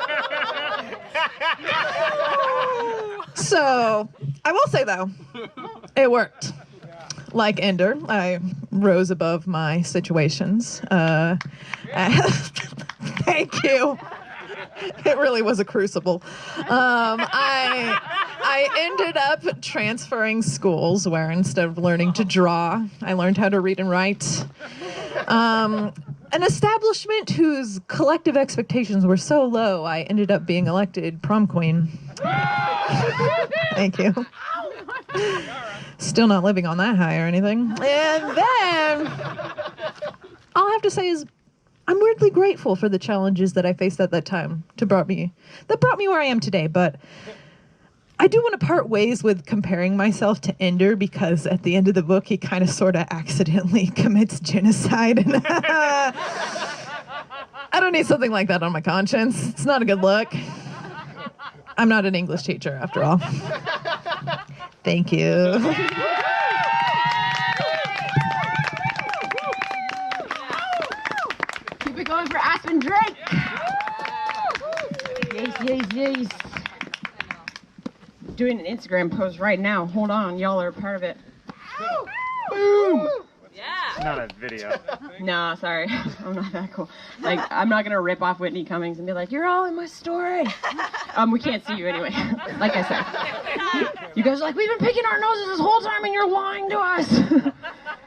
So, I will say though, it worked. Like Ender, I rose above my situations. Thank you. It really was a crucible. I ended up transferring schools where instead of learning to draw, I learned how to read and write. an establishment whose collective expectations were so low, I ended up being elected prom queen. Thank you. Still not living on that high or anything. And then, all I have to say is, I'm weirdly grateful for the challenges that I faced at that time that brought me where I am today. But I do want to part ways with comparing myself to Ender, because at the end of the book, he kind of sort of accidentally commits genocide. And I don't need something like that on my conscience. It's not a good look. I'm not an English teacher, after all. Thank you. Keep it going for Aspen Drake. Yes. Doing an Instagram post right now. Hold on, y'all are a part of it. Boom. It's not a video. Nah, sorry. I'm not that cool. Like, I'm not gonna rip off Whitney Cummings and be like, you're all in my story. We can't see you anyway. Like I said. You guys are like, we've been picking our noses this whole time and you're lying to us.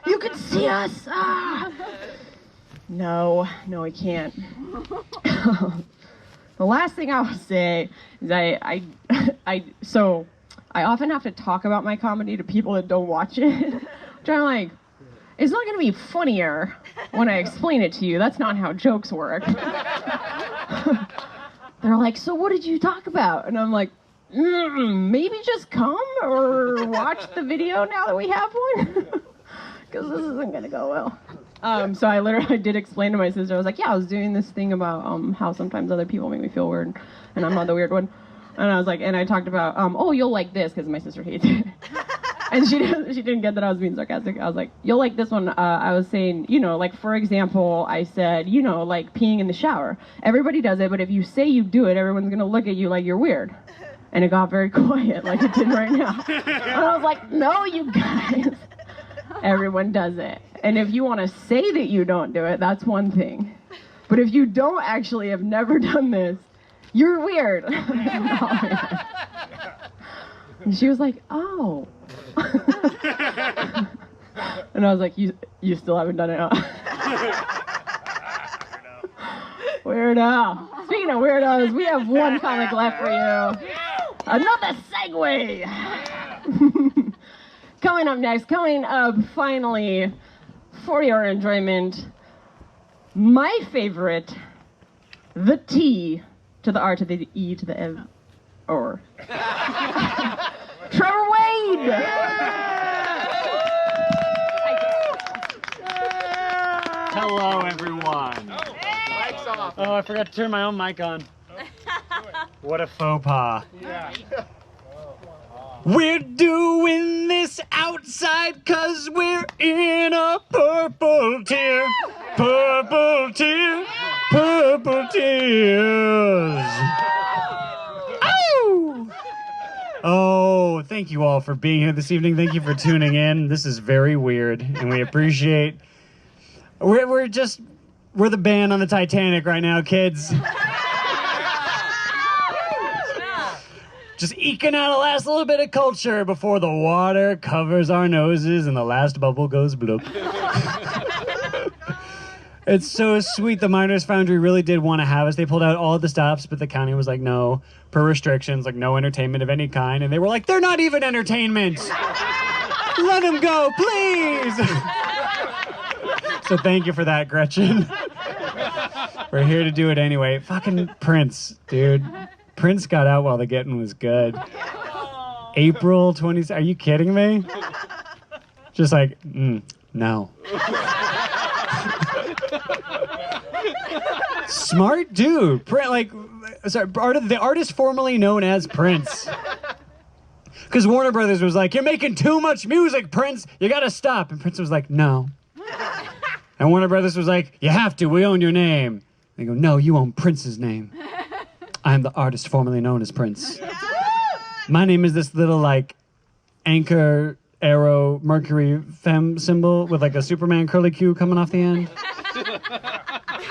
You can see us. Ah. No, I can't. The last thing I will say is I often have to talk about my comedy to people that don't watch it. Which I'm like, it's not going to be funnier when I explain it to you. That's not how jokes work. They're like, so what did you talk about? And I'm like, maybe just come or watch the video now that we have one. Because this isn't going to go well. So I literally did explain to my sister, I was like, yeah, I was doing this thing about how sometimes other people make me feel weird, and I'm not the weird one. And I was like, and I talked about, oh, you'll like this, because my sister hates it. And she didn't get that I was being sarcastic. I was like, you'll like this one. I was saying, like, for example, I said, like peeing in the shower. Everybody does it, but if you say you do it, everyone's going to look at you like you're weird. And it got very quiet, like it did right now. And I was like, no, you guys. Everyone does it. And if you want to say that you don't do it, that's one thing. But if you don't actually have never done this, you're weird. And she was like, oh. And I was like, you still haven't done it, huh? Weirdo. Speaking of weirdos, we have one comic left for you. Another segue. Coming up finally, for your enjoyment, my favorite, the T to the R to the E to the M, or Trevor Wade! Hello, everyone. Oh, I forgot to turn my own mic on. What a faux pas. We're doing this outside 'cause we're in a purple tear. Purple tear. Purple tears. Oh, thank you all for being here this evening. Thank you for tuning in. This is very weird, and we appreciate. We're the band on the Titanic right now, kids. Just eking out a last little bit of culture before the water covers our noses and the last bubble goes bloop. It's so sweet. The Miners Foundry really did want to have us. They pulled out all the stops, but the county was like, no, per restrictions, like no entertainment of any kind. And they were like, they're not even entertainment. Let them go, please. So thank you for that, Gretchen. We're here to do it anyway. Fucking Prince, dude. Prince got out while the getting was good. April 20th. Are you kidding me? Just like, no. Smart dude. The artist formerly known as Prince. Because Warner Brothers was like, you're making too much music, Prince. You gotta stop. And Prince was like, no. And Warner Brothers was like, you have to. We own your name. They go, no, you own Prince's name. I'm the artist formerly known as Prince. My name is this little, like, anchor, arrow, Mercury, femme symbol with, like, a Superman curlicue coming off the end.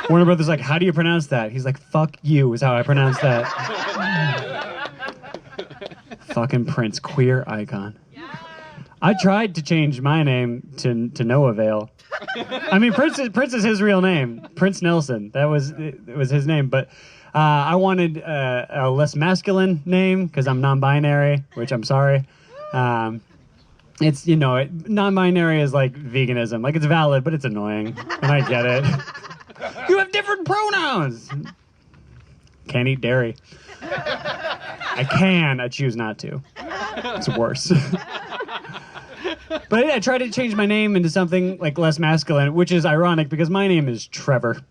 Warner Brothers like, how do you pronounce that? He's like, fuck you is how I pronounce that. Fucking Prince, queer icon. I tried to change my name to no avail. I mean, Prince is his real name, Prince Nelson. It was his name, but I wanted a less masculine name because I'm non-binary, which I'm sorry. It's non-binary is like veganism, like it's valid, but it's annoying, and I get it. You have different pronouns. Can't eat dairy. I choose not to. It's worse. But I tried to change my name into something like less masculine, which is ironic because my name is Trevor.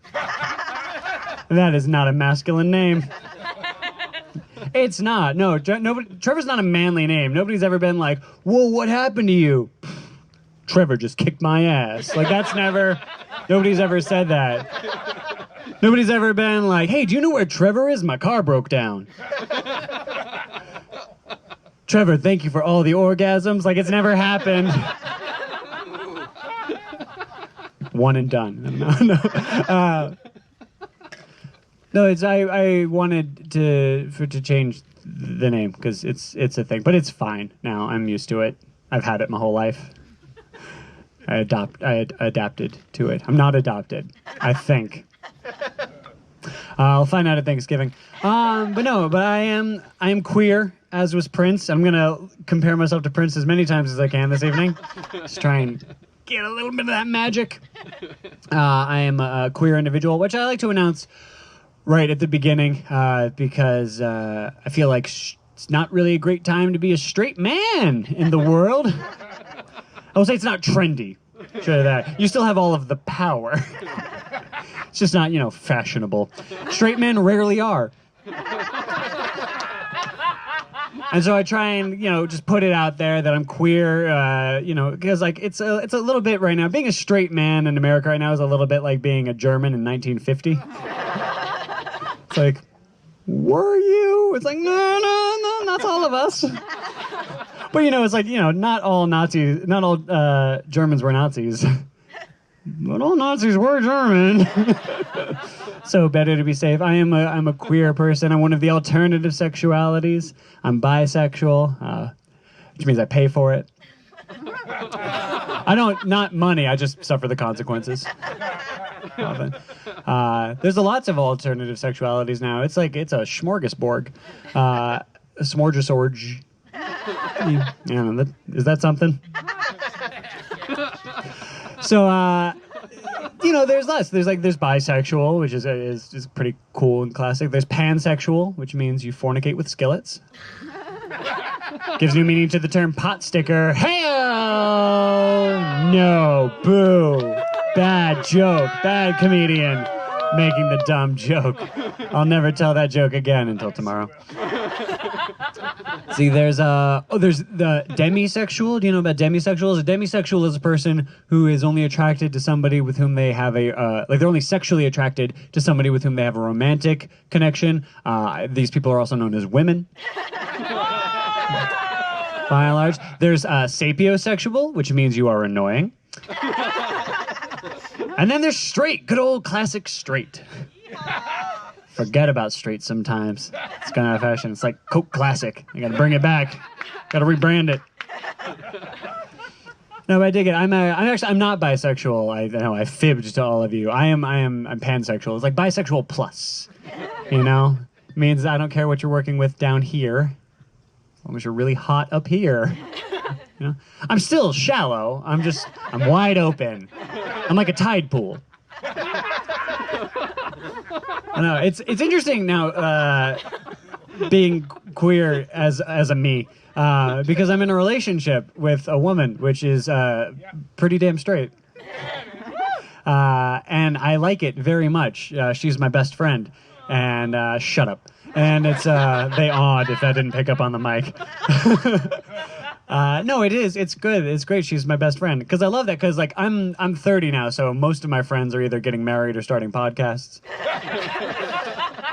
That is not a masculine name. It's not. No, Trevor's not a manly name. Nobody's ever been like, whoa, what happened to you? Trevor just kicked my ass. Like, nobody's ever said that. Nobody's ever been like, hey, do you know where Trevor is? My car broke down. Trevor, thank you for all the orgasms. Like, it's never happened. One and done. No, I wanted to change the name because it's a thing, but it's fine now. I'm used to it. I've had it my whole life. I adapted to it. I'm not adopted, I think. I'll find out at Thanksgiving. But I am queer, as was Prince. I'm gonna compare myself to Prince as many times as I can this evening. Just try and get a little bit of that magic. I am a queer individual, which I like to announce right at the beginning because I feel like it's not really a great time to be a straight man in the world. I will say it's not trendy. Sure that. You still have all of the power. It's just not, fashionable. Straight men rarely are. And so I try and, just put it out there that I'm queer, because it's a little bit right now. Being a straight man in America right now is a little bit like being a German in 1950. It's like, were you? It's like, no, not all of us. But, it's like, not all Germans were Nazis. But all Nazis were German. So better to be safe. I'm a queer person. I'm one of the alternative sexualities. I'm bisexual, which means I pay for it. Not money. I just suffer the consequences. There's lots of alternative sexualities now. It's a smorgasbord. A smorgasbord. Yeah, is that something? So, there's less. There's bisexual, which is pretty cool and classic. There's pansexual, which means you fornicate with skillets. Gives new meaning to the term pot sticker. Hell no, boo, bad joke, bad comedian making the dumb joke. I'll never tell that joke again until tomorrow. See, there's the demisexual. Do you know about demisexuals? A demisexual is a person who is only attracted to somebody with whom they have they're only sexually attracted to somebody with whom they have a romantic connection. These people are also known as women. By and large. There's sapiosexual, which means you are annoying. And then there's straight, good old classic straight. Forget about straight sometimes. It's kind of out of fashion. It's like Coke Classic. You gotta bring it back. Gotta rebrand it. No, but I dig it. I'm not bisexual. I know I fibbed to all of you. I'm pansexual. It's like bisexual plus. It means I don't care what you're working with down here, as long as you're really hot up here. I'm still shallow. I'm wide open. I'm like a tide pool. I know it's interesting now being queer as a me because I'm in a relationship with a woman which is pretty damn straight, and I like it very much. She's my best friend, and shut up. And it's they awed if I didn't pick up on the mic. No, it is. It's good. It's great. She's my best friend because I love that. Because I'm 30 now, so most of my friends are either getting married or starting podcasts.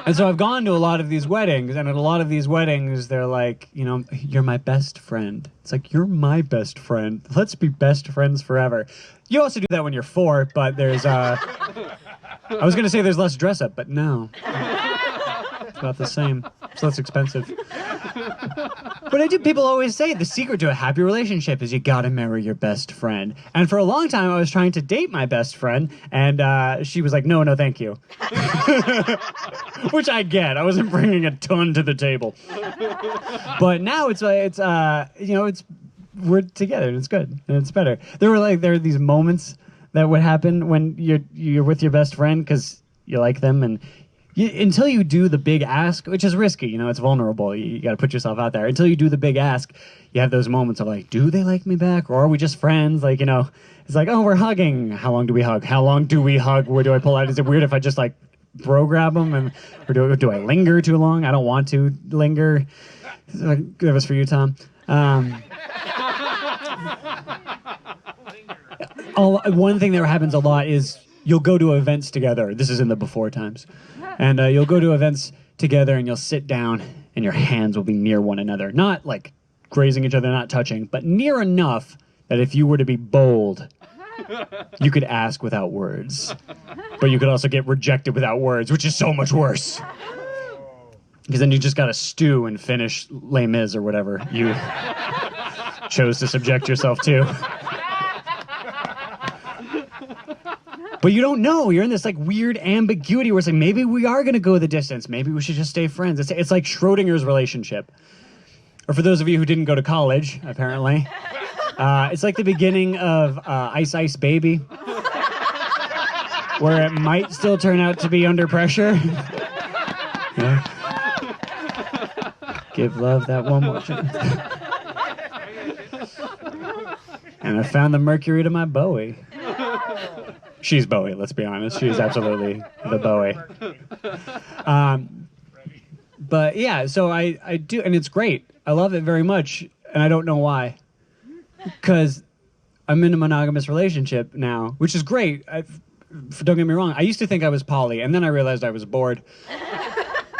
And so I've gone to a lot of these weddings, and at a lot of these weddings, they're like, you're my best friend. It's like, you're my best friend. Let's be best friends forever. You also do that when you're 4, but there's I was gonna say there's less dress up, but no. about the same. It's less expensive. But I do. People always say the secret to a happy relationship is you gotta marry your best friend. And for a long time, I was trying to date my best friend, and she was like, "No, no, thank you." Which I get. I wasn't bringing a ton to the table. But now it's we're together and it's good and it's better. There are these moments that would happen when you're with your best friend because you like them, and until you do the big ask, which is risky, it's vulnerable. You got to put yourself out there. Until you do the big ask, you have those moments of like, do they like me back, or are we just friends? Like, it's like, oh, we're hugging. How long do we hug? How long do we hug? Where do I pull out? Is it weird if I just like bro grab them, or do I linger too long? I don't want to linger. That was for you, Tom. One thing that happens a lot is you'll go to events together. This is in the before times. And you'll go to events together and you'll sit down and your hands will be near one another. Not like grazing each other, not touching, but near enough that if you were to be bold, you could ask without words. But you could also get rejected without words, which is so much worse. Because then you just got to stew and finish Les Mis or whatever you chose to subject yourself to. But you don't know. You're in this like weird ambiguity where it's like, maybe we are going to go the distance. Maybe we should just stay friends. It's like Schrodinger's relationship. Or for those of you who didn't go to college, apparently, it's like the beginning of Ice Ice Baby, where it might still turn out to be under pressure. Yeah. Give love that one more chance. And I found the Mercury to my Bowie. She's Bowie, let's be honest. She's absolutely the Bowie. But yeah, so I do, and it's great. I love it very much, and I don't know why. Because I'm in a monogamous relationship now, which is great. Don't get me wrong, I used to think I was poly, and then I realized I was bored.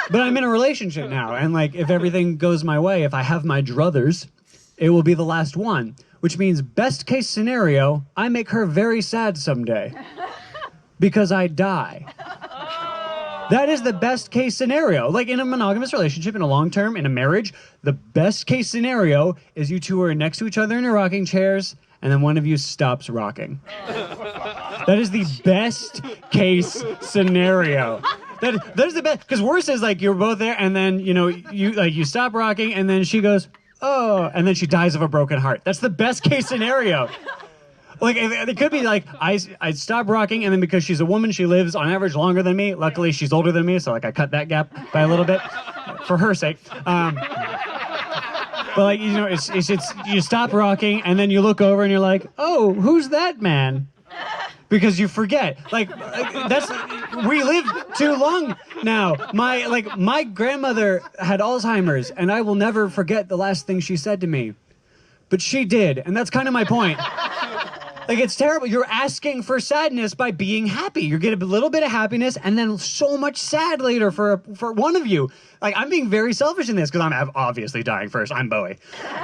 But I'm in a relationship now, and like, if everything goes my way, if I have my druthers, it will be the last one. Which means, best case scenario, I make her very sad someday. Because I die. That is the best case scenario. Like in a monogamous relationship, in a long term, in a marriage, the best case scenario is you two are next to each other in your rocking chairs, and then one of you stops rocking. That is the best case scenario. That is the best. Because worse is like you're both there, and then you stop rocking, and then she goes, oh, and then she dies of a broken heart. That's the best case scenario. Like, it could be like, I stop rocking, and then because she's a woman, she lives on average longer than me. Luckily, she's older than me, so like I cut that gap by a little bit for her sake. But like, it's you stop rocking, and then you look over and you're like, oh, who's that man? Because you forget. Like we live too long now. My grandmother had Alzheimer's, and I will never forget the last thing she said to me. But she did, and that's kind of my point. Like, it's terrible. You're asking for sadness by being happy. You get a little bit of happiness and then so much sad later for one of you. Like, I'm being very selfish in this because I'm obviously dying first. I'm Bowie.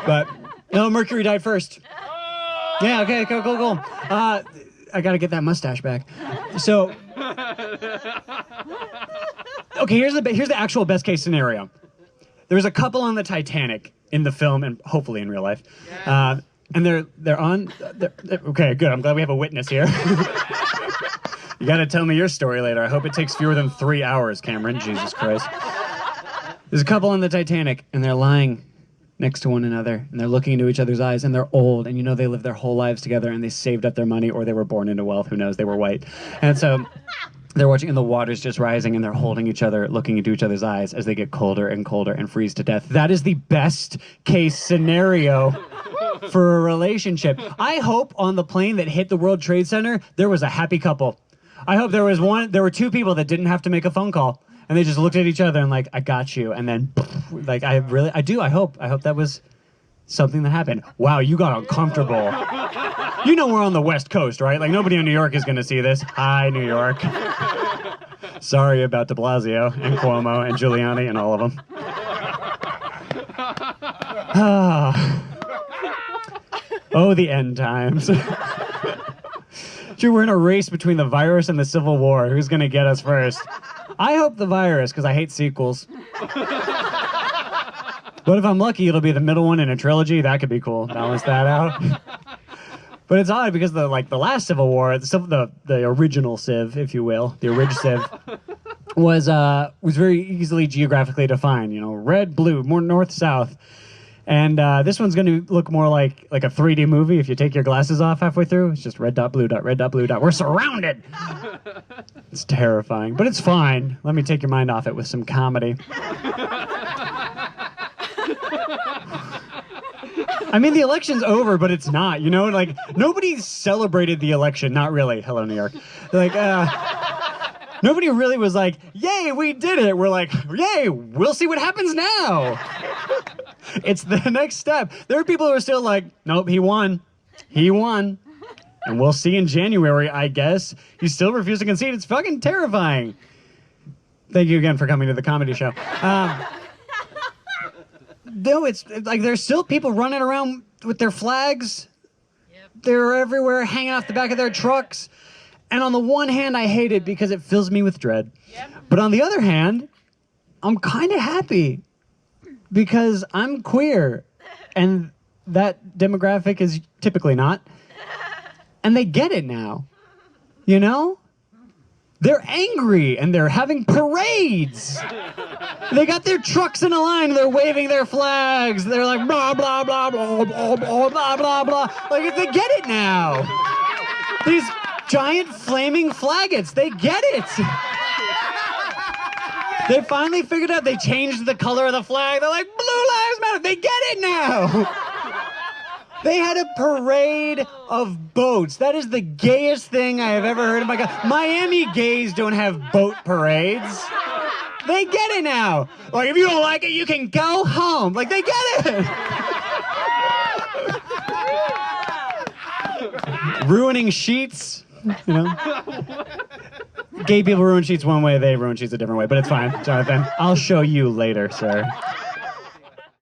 But, no, Mercury died first. Yeah, okay, cool. I got to get that mustache back. So, okay, here's the actual best case scenario. There's a couple on the Titanic in the film and hopefully in real life. And they're okay, good. I'm glad we have a witness here. You got to tell me your story later. I hope it takes fewer than 3 hours, Cameron. Jesus Christ. There's a couple on the Titanic, and they're lying next to one another, and they're looking into each other's eyes, and they're old, and they lived their whole lives together, and they saved up their money, or they were born into wealth. Who knows? They were white. And so they're watching, and the water's just rising, and they're holding each other, looking into each other's eyes as they get colder and colder and freeze to death. That is the best case scenario for a relationship. I hope on the plane that hit the World Trade Center, there was a happy couple. I hope there were two people that didn't have to make a phone call, and they just looked at each other and like, I got you. And then like, I hope that was something that happened. Wow, you got uncomfortable. We're on the West Coast, right? Like, nobody in New York is going to see this. Hi, New York. Sorry about de Blasio and Cuomo and Giuliani and all of them. Oh, the end times. We're in a race between the virus and the Civil War. Who's going to get us first? I hope the virus, because I hate sequels. But if I'm lucky, it'll be the middle one in a trilogy. That could be cool. Balance that out. But it's odd because the last Civil War, the original Civ, if you will, the orig Civ, was very easily geographically defined. You know, red, blue, more north, south. And this one's going to look more like a 3D movie. If you take your glasses off halfway through, it's just red dot, blue dot, red dot, blue dot. We're surrounded. It's terrifying, but it's fine. Let me take your mind off it with some comedy. I mean, the election's over, but it's not, you know? Like, nobody celebrated the election. Not really. Hello, New York. Like, nobody really was like, yay, we did it. We're like, yay, we'll see what happens now. It's the next step. There are people who are still like, nope, he won. He won. And we'll see in January, I guess. You still refuse to concede. It's fucking terrifying. Thank you again for coming to the comedy show. No, it's like there's still people running around with their flags. Yep. They're everywhere, hanging off the back of their trucks. And on the one hand, I hate it because it fills me with dread. Yep. But on the other hand, I'm kind of happy because I'm queer. And that demographic is typically not. And they get it now. You know? They're angry and they're having parades. They got their trucks in a line. They're waving their flags. They're like blah blah blah blah blah blah blah blah blah. Like they get it now. These giant flaming flaggets. They get it. They finally figured out. They changed the color of the flag. They're like Blue Lives Matter. They get it now. They had a parade of boats. That is the gayest thing I have ever heard. Oh my God. Miami gays don't have boat parades. They get it now. Like, if you don't like it, you can go home. Like, they get it. Ruining sheets, you know. Gay people ruin sheets one way, they ruin sheets a different way. But it's fine, Jonathan. I'll show you later, sir.